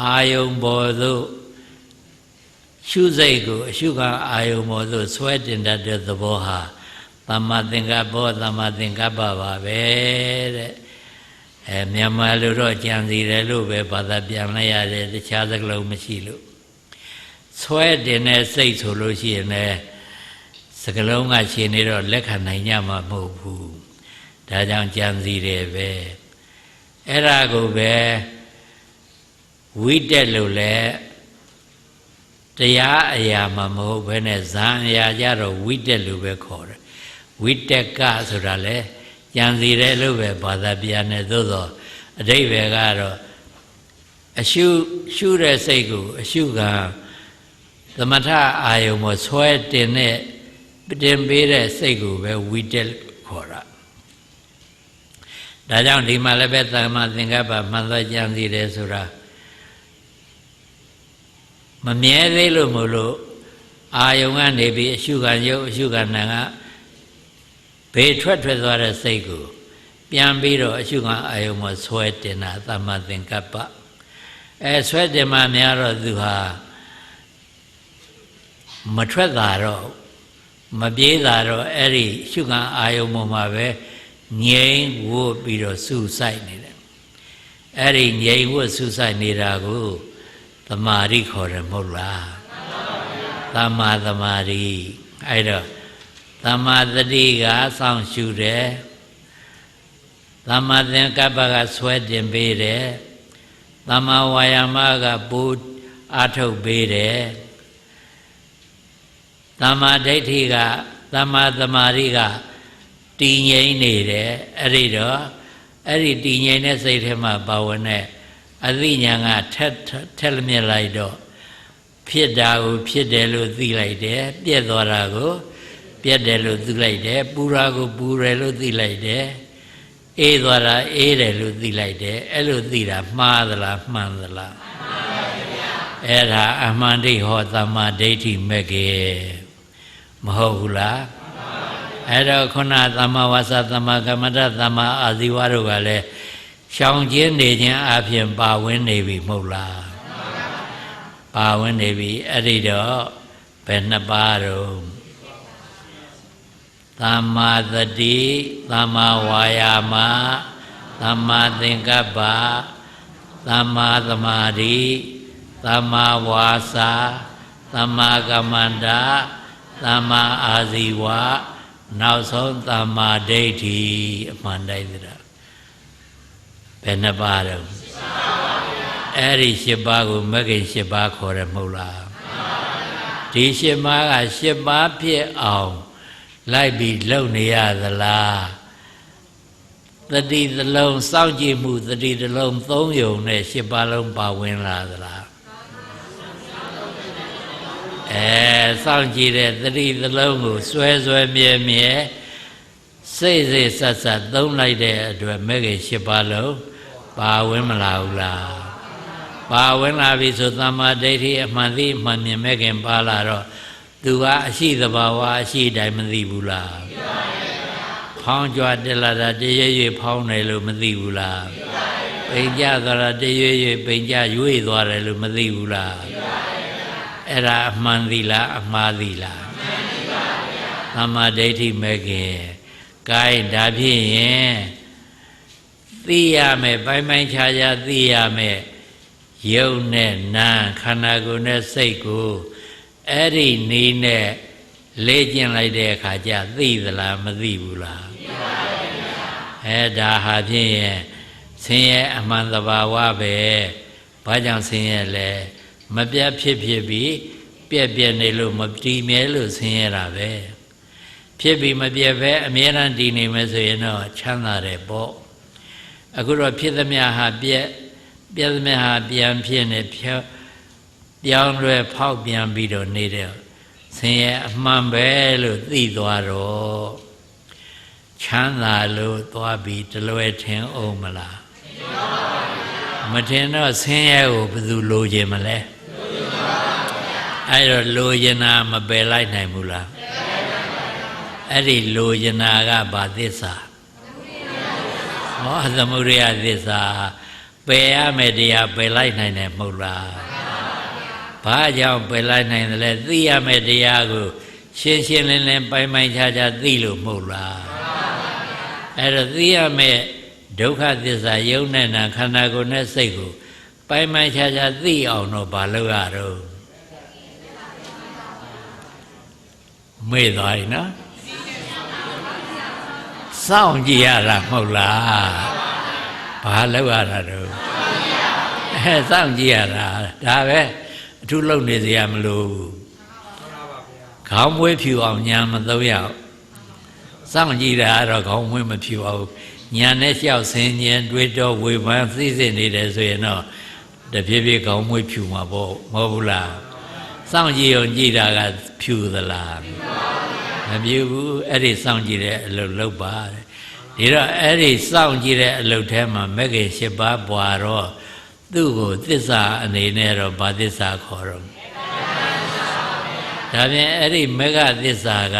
အာယုံပေါ်သို့ရှုစိတ်ကိုအရှုခံအာယုံပေါ်သို့ဆွဲတင်တတ်တဲ့သဘောဟာသမ္မာသင်္ကပ္ပောသမ္မာသင်္ကပ္ပပါပဲတဲ့မြန်မာလိုတော့ကြံစီတယ်လို့ပဲဘာသာပြန်လိုက်ရတယ်တခြားစကားလုံးမရှိလို့ဆွဲတင်တဲ့စိတ်ဆိုလို့ရှိရင်လည်းစကားလုံးကရှင်နေတော့လက်ခံနိုင်ကြမှာမဟုတ်ဘူးဒါကြောင့်ကြံစီတယ်ပဲအဲ့ဒါကိုပဲဝိတက်လို့လဲတရားအရာမှာမဟုတ်ဘဲနဲ့ဇံအရာကြတော့ဝိတက်လို့ပဲခေါ်တယ်ဝိတက်ကဆိုတာလဲကြံစီတယ်လို့ပဲဘာသာပြန်တယ်သို့သောအဓိပ္ပာယ်ကတော့အရှုတဲ့စိတ်ကိုအရှုခံသမထအာယုံမှာဆွဲတင်တဲ့တင်ပေးတဲ့စိတ်ကိုပဲဝိတက်ခေါ်တာဒါကြောင့်ဒီမှာလည်းပဲသမ္မာသင်္ကပ္ပမှန်သောကြံစီတယ်ဆိုတာမမြဲသေးလို့မို့လို့အာယုံကနေပြီးအရှုခံရုပ်အရှုခံနာကဘေးထွက်သွားတဲ့စိတ်ကိုပြန်ပြီးတော့အရှုခံအာယုံမှာဆွဲတင်တာသမ္မာသင်္ကပ္ပဆွဲတင်မှများတော့သူဟာမထွက်တာတော့မပြေးတာတော့အဲ့ဒီရှုခံအာယုံပေါ်မှာပဲငြိမ်ဝှက်ပြီးတော့စူးစိုက်နေတယ်အဲ့ဒီငြိမ်ဝှက်စူးစိုက်နေတာကိုသမာဓိခေါ်တယ်မဟုတ်လားသမ္မာသမာဓိအဲ့တော့သမ္မာတတိကစောင့်ရှုတယ်သမ္မာသင်္ကပ္ပကဆွဲတင်ပေးတယ်သမ္မာဝါယာမကပို့အားထုတ်ပေးတယ်သမ္မာဒိဋ္ဌိကသမ္မာသမာဓိကတည်ငြိမ်နေတယ်အဲ့ဒီတော့အဲ့ဒီတည်ငြိမ်တဲ့စိတ်ထဲမှာပါဝင်တဲ့အသိဉာဏ်ကထက်မြက်လိုက်တော့ဖြစ်တာကိုဖြစ်တယ်လို့သိလိုက်တယ်ပြက်သွားတာကိုပြက်တယ်လို့သိလိုက်တယ်ပူတာကိုပူတယ်လို့သိလိုက်တယ်အေးသွားတာအေးတယ်လို့သိလိုက်တယ်အဲ့လိုသိတာမှားသလားမှန်သလားမှန်ပါဗျာအဲ့ဒါအမှန်တိဟောသမ္မာဒိဋ္ဌိမဲ့ကေမဟုတ်ဘူးလားအဲ့တော့ခုနသမ္မာဝါစာသမ္မာကမ္မန္တသမ္မာအာဇီဝတို့ကလည်းရှောင်ကျဉ်နေခြင်းအပြင်ပါဝင်နေပြီမဟုတ်လားပါဝင်နေပြီအဲ့ဒီတော့ဘယ်နှစ်ပါးတော့သမ္မာသတိသမ္မာဝါယာမသမ္မာသင်္ကပ္ပသ သမ္မာသမာဓိသမ္မာဝါစာသမ္မာကမ္မန္တာသမ္မာအာဇီဝနောက်ဆုံးသမ္မာဒိဋ္ဌိအမှန်တိုင်းသလားဘယ်နှပါတော့အဲ့ဒီ7ပါးကိုမဂ္ဂင်7ပါးခေါ်တယ်မဟုတ်လားဒီ7ပါးက7ပါးဖြစ်အောင်လိုက်ပြီးလုပ်နေရသလားတတိသလုံးစောင့်ကြည့်မှုတတိသလုံး3ယုံနဲ့7ပါးလုံးပါဝင်လာသလားစောင့်ကြည့်တဲ့တတိသလုံးကိုစွဲစွဲမြဲမြဲစိတ်စိတ်ဆက်ဆက်သုံးလိုက်တဲ့အတွက်မဂ္ဂင်7ပါးလုံးပါဝင်မလာဘူးလားပါဝင်လာပြီဆိုသမ္မာဒိဋ္ဌိအမှန်သိအမှန်မြင်မဂ္ဂင်ပါလာတော့သူကအရှိသဘာဝအရှိတိုင်းမသိဘူးလားသိပါရဲ့ဖောင်းကြွတက်လာတာတရွေ့ရွေ့ဖောင်းတယ်လို့မသိဘူးလားသိပါရဲ့ပိန်ကြသွားတာတရွေ့ရွေ့ပိန်ကြရွေ့သွားတယ်လို့မသိဘူးလားသိပါရဲ့အဲ့ဒါအမှန်သိလားအမှားသိလားမှန်ပါဗျာသမ္မာဒိဋ္ဌိမဂ္ဂင်ကိုင်းဒါဖြစ်ရင်သိရမယ်ပိုင်းပိုင်းခြားခြားသိရမယ်ယုတ်နဲ့နာခန္ဓာကိုယ်နဲ့စိတ်ကိုအဲ့ဒီနေနဲ့လေ့ကျင့်လိုက်တဲ့အခါကျသိသလားမသိဘူးလားသိပါရဲ့ဒါဟာဖြင့်ဆင်းရဲအမှန်တဘာဝပဲဘာကြောင့်ဆင်းရဲလဲမပြတ်ဖြစ်ပြီးပြက်ပြက်နေလို့မတည်မြဲလို့ဆင်းရဲတာပဲဖြစ်ပြီးမပြတ်ပဲအမြဲတမ်းတည်နေမယ်ဆိုရင်တော့ချမ်းသာတယ်ပေါ့အခုတော့ဖြစ်သမျှဟာပြက်သမျှဟာပြန်ဖြစ်နေပြောင်းလဲဖောက်ပြန်ပြီးတော့နေတဲ့ဆင်းရဲအမှန်ပဲလို့သိသွားတော့ချမ်းသာလို့သွားပြီးတလွဲထင်အောင်မလားမထင်တော့ဆင်းရဲကိုဘယ်သူလိုချင်မလဲအဲ့တော့လိုချင်တာမပယ်လိုက်နိုင်ဘူးလားအဲ့ဒီလိုချင်တာကဘာသစ္စာဟောသမုဒယသစ္စာပယ်ရမယ်တရားပယ်လိုက်နိုင်တယ်မဟုတ်လားဘာကြောင့်ပယ်လိုက်နိုင်တယ်လဲသိရမယ်တရားကိုရှင်းရှင်းလင်းလင်းပိုင်းပိုင်းခြားခြားသိလို့မဟုတ်လားအဲ့တော့သိရမယ်ဒုက္ခသစ္စာယုံနဲ့နာခန္ဓာကိုယ်နဲ့စိတ်ကိုပိုင်းပိုင်းခြားခြားသိအောင်တော့ဘာလုပ်ရတော့မေ့သွားပြီနော်စောင့်ကြည့်ရတာမဟုတ်လားဘာလုပ်ရတာတော့စောင့်ကြည့်ရတာဒါပဲအထူးလုပ်နေစရာမလိုဘူးခေါင်းမွေးဖြူအောင်ညာမသုံးရအောင်စောင့်ကြည့်တာကတော့ခေါင်းမွေးမဖြူအောင်ညာနဲ့လျှောက်ဆင်းခြင်းတွေးတော့ဝေဖန်သိစစ်နေတယ်ဆိုရင်တော့တဖြည်းဖြည်းခေါင်းမွေးဖြူမှာပေါ့မဟုတ်ဘူးလားစောင့်ကြည့်အောင်ကြည့်တာကဖြူသလားမဖြူဘူးအဲ့ဒီစောင့်ကြည့်တဲ့အလုပ်လုပ်ပါဒီတော့အဲ့ဒီစောင့်ကြည့်တဲ့အလုပ်ထဲမှာမဂ္ဂင်7ပါးပွာတော့သူ့ကိုသစ္စာအနေနဲ့တော့ဗာသစ္စာခေါ်တော့ဒါပြင်အဲ့ဒီမဂ္ဂသစ္စာက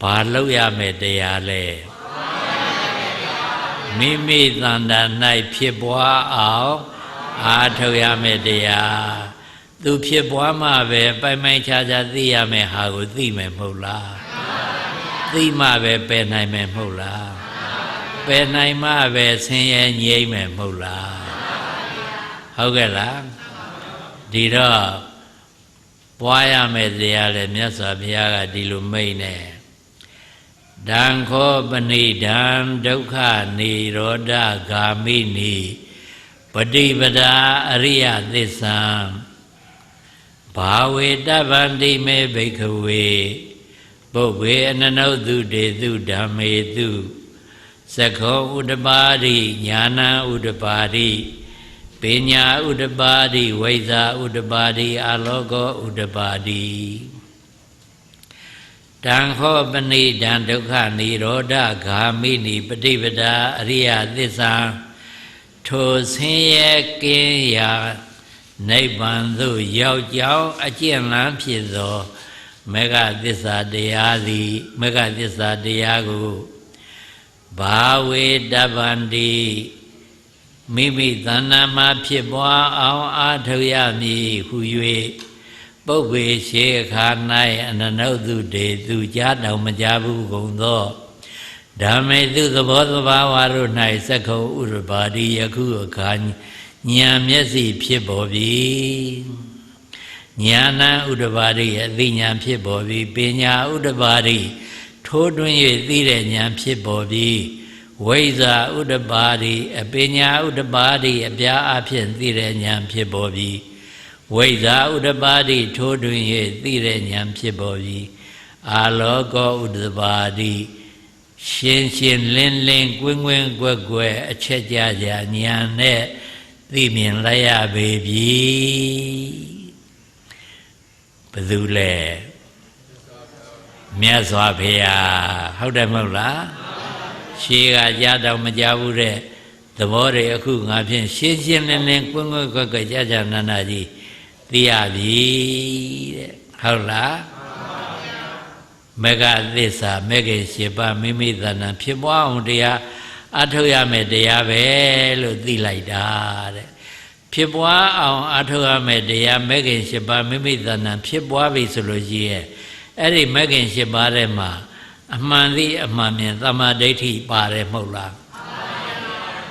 ဘာလုပ်ရမယ်တရားလဲမိမိတဏ္ဍာ၌ဖြစ်ပွားအောင်အားထုတ်ရမယ်တရားသူဖြစ်ပွားမှပဲပိုင်ပိုင်ခြားခြားသိရမယ်ဟာကိုသိမယ်မဟုတ်လားသိမှပဲပယ်နိုင်မယ်မဟုတ်လားပယ်နိုင်မှပဲဆင်းရဲငြိမ်းမယ်မဟုတ်လားဟုတ်ကဲ့လားဒီတော့ပွားရမယ်တရားလေမြတ်စွာဘုရားကဒီလိုမိန့်နေဒံခောပဏိဒံဒုက္ခនិရောဓဂာမိနိပฏิပဒါအရိယသစ္စာဘာဝေတဗ္ဗန္တိမေဘိက္ခဝေပုဗ္ဗေအနနုသုတေသုဓမ္မေသုသခောဥဒ္ဓပါတိညာဏဥဒ္ဓပါတိပညာဥဒ္ဓပါတိဝိဇ္ဇာဥဒ္ဓပါတိအာလောကောဥဒ္ဓပါတိတံခောပဏိဒံဒုက္ခនិရောဓဂာမိနိပฏิပဒါအရိယသစ္စာထိုဆင်းရဲကင်းရာနိဗ္ဗာန်သို့ရောက်ကြောင်းအကျင့်လန်းဖြစ်သောမေဃသစ္စာတရားသည်မေဃသစ္စာတရားကိုဘာဝေတဗ္ဗန္တိမိမိသဏ္ဍာန်မှာဖြစ်ပွားအောင်အားထုတ်ရမည်ဟု၍ပုဗ္ဗေရှေခါ၌အနနုသုတေသူကြားတောင်မကြားဘူးကုန်သောဓမ္မေသူသဘောသဘာဝတို့၌သက္ခုဥရပါတိယခုအခါ ဉာဏ်မျက်စိဖြစ်ပေါ်ပြီဉာဏဥဒ္ဓပါတိအသိဉာဏ်ဖြစ်ပေါ်ပြီပညာဥဒ္ဓပါတိထိုးတွင်း၍သိတဲ့ဉာဏ်ဖြစ်ပေါ်ပြီဝိဇ္ဇာဥဒ္ဓပါတိအပညာဥဒ္ဓပါတိအပြားအဖြစ်သိတဲ့ဉာဏ်ဖြစ်ပေါ်ပြီဝိဇ္ဇာဥဒ္ဓပါတိထိုးတွင်း၍သိတဲ့ဉာဏ်ဖြစ်ပေါ်ပြီအာလောကောဥဒ္ဓပါတိရှင်းရှင်းလင်းလင်းကွင်းကွင်းကွက်ကွက်အချက်ကြကြဉာဏ်နဲ့သိမြင်လိုက်ရပေပြီဘယ်သူလဲမြတ်စွာဘုရားဟုတ်တယ်မဟုတ်လားရှေးကကြားတော့မကြားဘူးတဲ့သဘောတွေအခုငါဖြင့်ရှင်းရှင်းလင်းလင်းကွင်းကွင်းကွက်ကွက်ကြကြနာနာကြီးသိရပြီတဲ့ဟုတ်လားမဂ္ဂသစ္စာမဂ္ဂင်၈ပါးမိမိသဏ္ဍာန်ဖြစ်ပွားအောင်တရားအထုတ်ရမယ်တရားပဲလို့သိလိုက်တာတဲ့ဖြစ်ပွားအောင်အထုတ်ရမယ်တရားမဂ္ဂင်၈ပါးမိမိသဏ္ဍာန်ဖြစ်ပွားပြီဆိုလို့ရှိရဲ့အဲ့ဒီမဂ္ဂင်၈ပါးထဲမှာအမှန်သိအမှန်မြင်သမ္မာဒိဋ္ဌိပါတယ်မဟုတ်လား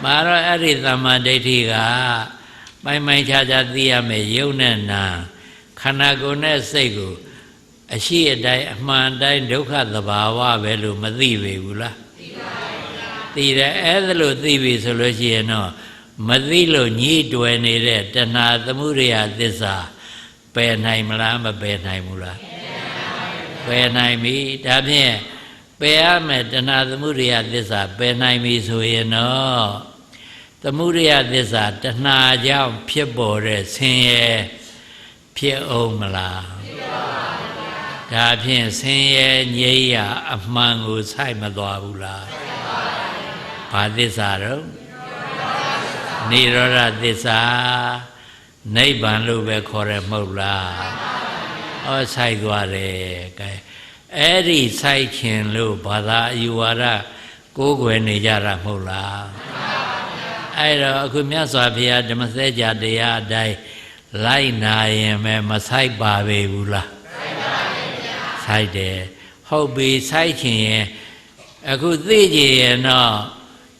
ပါတော့အဲ့ဒီသမ္မာဒိဋ္ဌိကပိုင်ပိုင်ခြားခြားသိရမယ်ယုံနဲ့နာခန္ဓာကိုယ်နဲ့စိတ်ကိုအရှိအတိုင်းအမှန်တိုင်းဒုက္ခသဘာဝပဲလို့မသိပေဘူးလားသိပါဘူးသိတယ်အဲ့ဒါလို့သိပြီဆိုလို့ရှိရင်တော့မသိလို့ညှိတွယ်နေတဲ့တဏှာသမုဒယသစ္စာပယ်နိုင်မလားမပယ်နိုင်ဘူးလားပယ်နိုင်ပြီဒါဖြင့်ပယ်ရမယ်တဏှာသမုဒယသစ္စာပယ်နိုင်ပြီဆိုရင်တော့သမုဒယသစ္စာတဏှာကြောင့်ဖြစ်ပေါ်တဲ့ဆင်းရဲဖြစ်အောင်မလားဖြစ်ပါဘူးဒါဖြင့်ဆင်းရဲငြိမ်းရာအမှန်ကိုစိုက်မသွားဘူးလားစိုက်ပါဘူးဘာသစ္စာတော့နိရောဓသစ္စာနိဗ္ဗာန်လို့ပဲခေါ်ရမဟုတ်လားဟောစိုက်သွားတယ်ကဲအဲ့ဒီစိုက်ခြင်းလို့ဘာသာအယူဝါဒကိုးကွယ်နေကြတာမဟုတ်လားအဲ့တော့အခုမြတ်စွာဘုရားဓမ္မစကြာတရားအတိုင်းလိုက်နာရင်ပဲမဆိုင်ပါပေဘူးလားဆိုင်ပါဗျာဆိုင်တယ်ဟုတ်ပြီဆိုင်ချင်ရင်အခုသိကြရင်တော့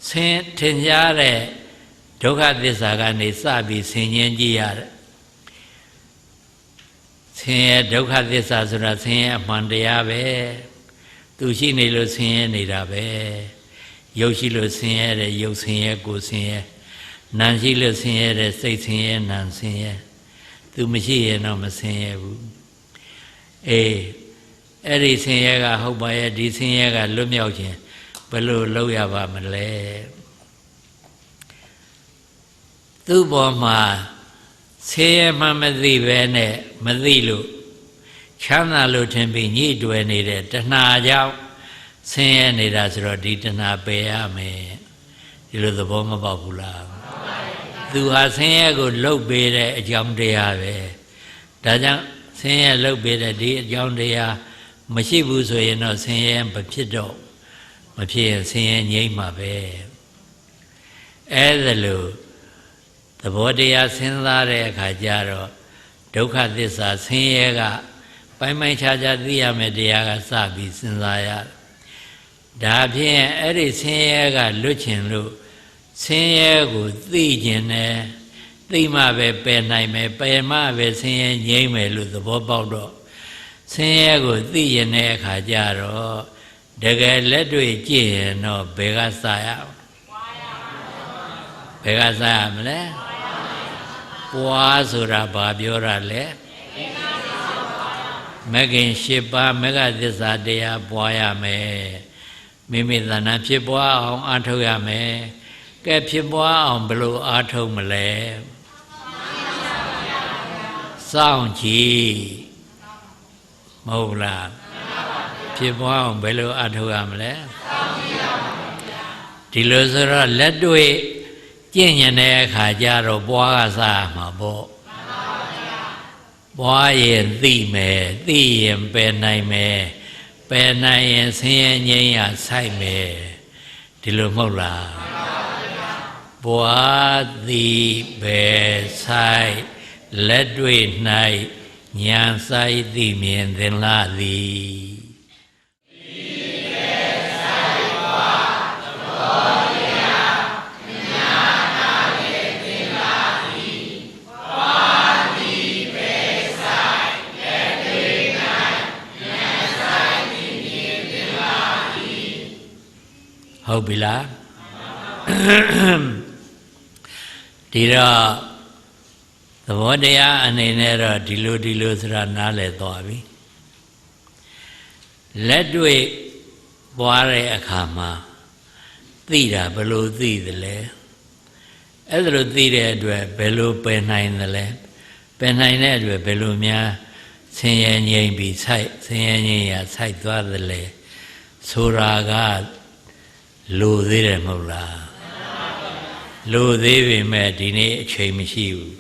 ဆင်းထင်ရှားတဲ့ဒုက္ခသစ္စာကနေစပြီးဆင်ញင်းကြည့်ရတယ်ဆင်းရဲဒုက္ခသစ္စာဆိုတာဆင်းရဲအမှန်တရားပဲသူရှိနေလို့ဆင်းရဲနေတာပဲရုပ်ရှိလို့ဆင်းရဲတယ်ရုပ်ဆင်းရဲကိုယ်ဆင်းရဲနာမ်ရှိလို့ဆင်းရဲတယ်စိတ်ဆင်းရဲနာမ်ဆင်းရဲသူမရှိရင်တော့မဆင်းရဲဘူးအေးအဲ့ဒီဆင်းရဲကဟုတ်ပါရဲ့ဒီဆင်းရဲကလွတ်မြောက်ခြင်းဘယ်လိုလုပ်ရပါမလဲသူ့ဘောမှာဆင်းရဲမှမသိပဲနဲ့မသိလို့ချမ်းသာလို့ထင်ပြီးညှိတွယ်နေတဲ့တဏှာကြောင့်ဆင်းရဲနေတာဆိုတော့ဒီတဏှာပယ်ရမယ်ဒီလိုသဘောမပေါက်ဘူးလားသူဟာဆင်းရဲကိုလှုပ်ပေးတဲ့အကြောင်းတရားပဲဒါကြောင့်ဆင်းရဲလှုပ်ပေးတဲ့ဒီအကြောင်းတရားမရှိဘူးဆိုရင်တော့ဆင်းရဲမဖြစ်တော့မဖြစ်ရင်ဆင်းရဲငြိမ်းမှာပဲအဲ့ဒါလို့သဘောတရားစဉ်းစားတဲ့အခါကျတော့ဒုက္ခသစ္စာဆင်းရဲကပိုင်ပိုင်ခြားခြားသိရမယ်တရားကစပြီးစဉ်းစားရဒါဖြင့်အဲ့ဒီဆင်းရဲကလွတ်ချင်လို့ဆင်းရဲကိုသိကျင်တယ်သိမှပဲပယ်နိုင်မယ်ပယ်မှပဲဆင်းရဲငြိမ်းမယ်လို့သဘောပေါက်တော့ဆင်းရဲကိုသိရင်တဲ့အခါကျတော့တကယ်လက်တွေ့ကြည့်ရင်တော့ဘယ်ကစရအောင်ဘယ်ကစရမလဲပွားဆိုတာဘာပြောတာလဲမဂ္ဂင်၈ပါးမဂ္ဂသစ္စာတရားပွားရမယ်မိမိသဏ္ဍာန်ဖြစ်ပွားအောင်အားထုတ်ရမယ်ကဲဖြစ်ပွားအောင်ဘယ်လိုအားထုတ်မလဲစောင့်ကြည့်မဟုတ်လားဖြစ်ပွားအောင်ဘယ်လိုအားထုတ်ရမလဲဒီလိုဆိုတော့လက်တွေ့ကျင့်ရင်တဲ့အခါကျတော့ပွားကစားမှာပေါ့ပွားရင်သိမယ်သိရင်ပယ်နိုင်မယ်ပယ်နိုင်ရင်ဆင်းရဲငြိမ်းရဆိုင်မယ်ဒီလိုမဟုတ်လားပွားသည်ပယ်ဆိုင်လက်တွေ့၌ဉာဏ်ဆိုင်သိမြင်သင်လာသည်သ ဟုတ်ပြီလားဒီတော့သဘောတရားအနေနဲ့တော့ဒီလိုဆိုတာနားလည်သွားပြီလက်တွေ့ပွားတဲ့အခါမှာသိတာဘယ်လိုသိသလဲအဲ့ဒါလိုသိတဲ့အတွက်ဘယ်လိုပယ်နိုင်သလဲပယ်နိုင်တဲ့အတွက်ဘယ်လိုများဆင်းရဲငြိမ်းပြီးဆင်းရဲငြိမ်းရာစိုက်သွားသလဲဆိုတာကလိုသေးတယ်မဟုတ်လားလိုသေးပေမဲ့ဒီနေ့အချိန်မရှိဘူး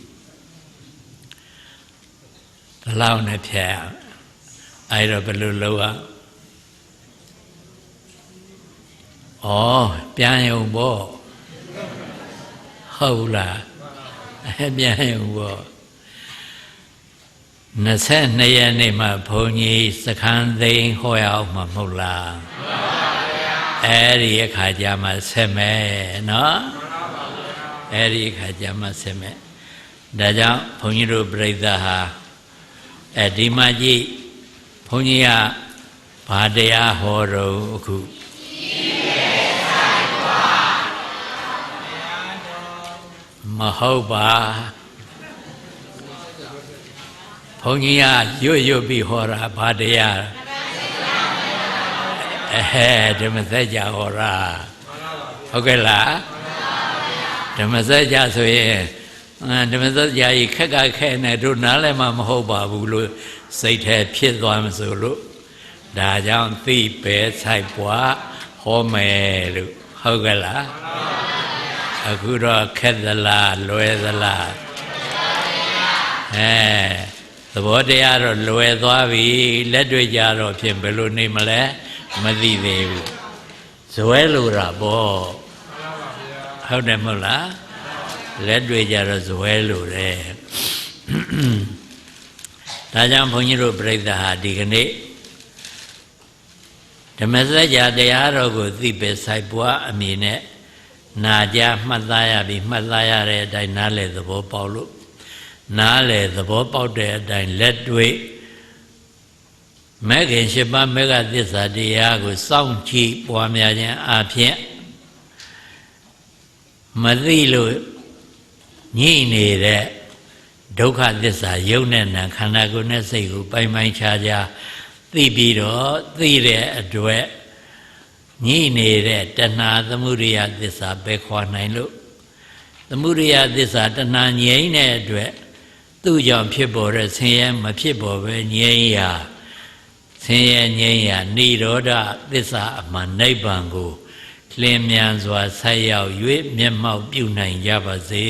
ဘလောက်နဲ့ဖြတ်အဲ့တော့ဘယ်လိုလုပ်อ่ะပြန်ရုံပေါ့ဟုတ်လားပြန်ရုံပေါ့22ရက်နေ့မှာဘုန်းကြီးစခန်းသိမ်းဟောရအောင်မှာမဟုတ်လားအဲ့ဒီအခါကျမှဆက်မယ်နော်အဲ့ဒီအခါကျမှဆက်မယ်ဒါကြောင့်ဘုန်းကြီးတို့ပြိဿဟာဒီမှာကြည့်ဘုန်းကြီးကဘာတရားဟောတော့အခုမဟုတ်ပါဘုန်းကြီးကရွတ်ပြီးဟောတာဘာတရားဓမ္မစကြာဟောတာဟုတ်ကဲ့လားဓမ္မစကြာဆိုရင်ဓမ္မစကြာကြီးခက်ခဲနေတို့နားလည်းမဟုတ်ပါဘူးလို့စိတ်ထဲဖြစ်သွားမှဆိုလို့ဒါကြောင့်သိပဲဆိုင်ပွားဟောမယ်လို့ဟုတ်ကဲ့လားအခုတော့ခက်သလားလွယ်သလားသဘောတရားတော့လွယ်သွားပြီလက်တွေ့ကြတော့ဖြင့်ဘယ်လိုနေမလဲမသိသေးဘူးဇွဲလိုတာပေါ့ဟုတ်တယ်မဟုတ်လားလက်တွေ့ကြတော့ဇွဲလိုတယ်ဒါကြောင့်ဘုန်းကြီးတို့ပြိဿဟာဒီကနေ့ဓမ္မစကြာတရားတော်ကိုသိပဲဆိုင်ပွားအမည်နဲ့နာကြမှတ်သားရပြီးမှတ်သားရတဲ့အတိုင်းနားလည်သဘောပေါက်လို့နားလည်သဘောပေါက်တဲ့အတိုင်းလက်တွေ့မဲခင်၈ပါးမေဃသစ္စာတရားကိုစောင့်ကြည့်ပွားများခြင်းအပြင်မသိလို့ညှိနေတဲ့ဒုက္ခသစ္စာယုံနဲ့နာခန္ဓာကိုယ်နဲ့စိတ်ကိုပိုင်ပိုင်ခြားခြားသိပြီးတော့သိတဲ့အတွက်ညှိနေတဲ့တဏှာသမုဒိယသစ္စာပဲခွာနိုင်လို့သမုဒိယသစ္စာတဏှာငြိမ်းတဲ့အတွက်သူ့ကြောင့်ဖြစ်ပေါ်တဲ့ဆင်းရဲမဖြစ်ပေါ်ပဲငြိမ်းရာဆင်းရဲငြိမ်းရာនិရောဓသစ္စာအမှန်နိဗ္ဗာန်ကိုလင်းမြန်စွာဆက်ရောက်၍မျက်မှောက်ပြုနိုင်ကြပါစေ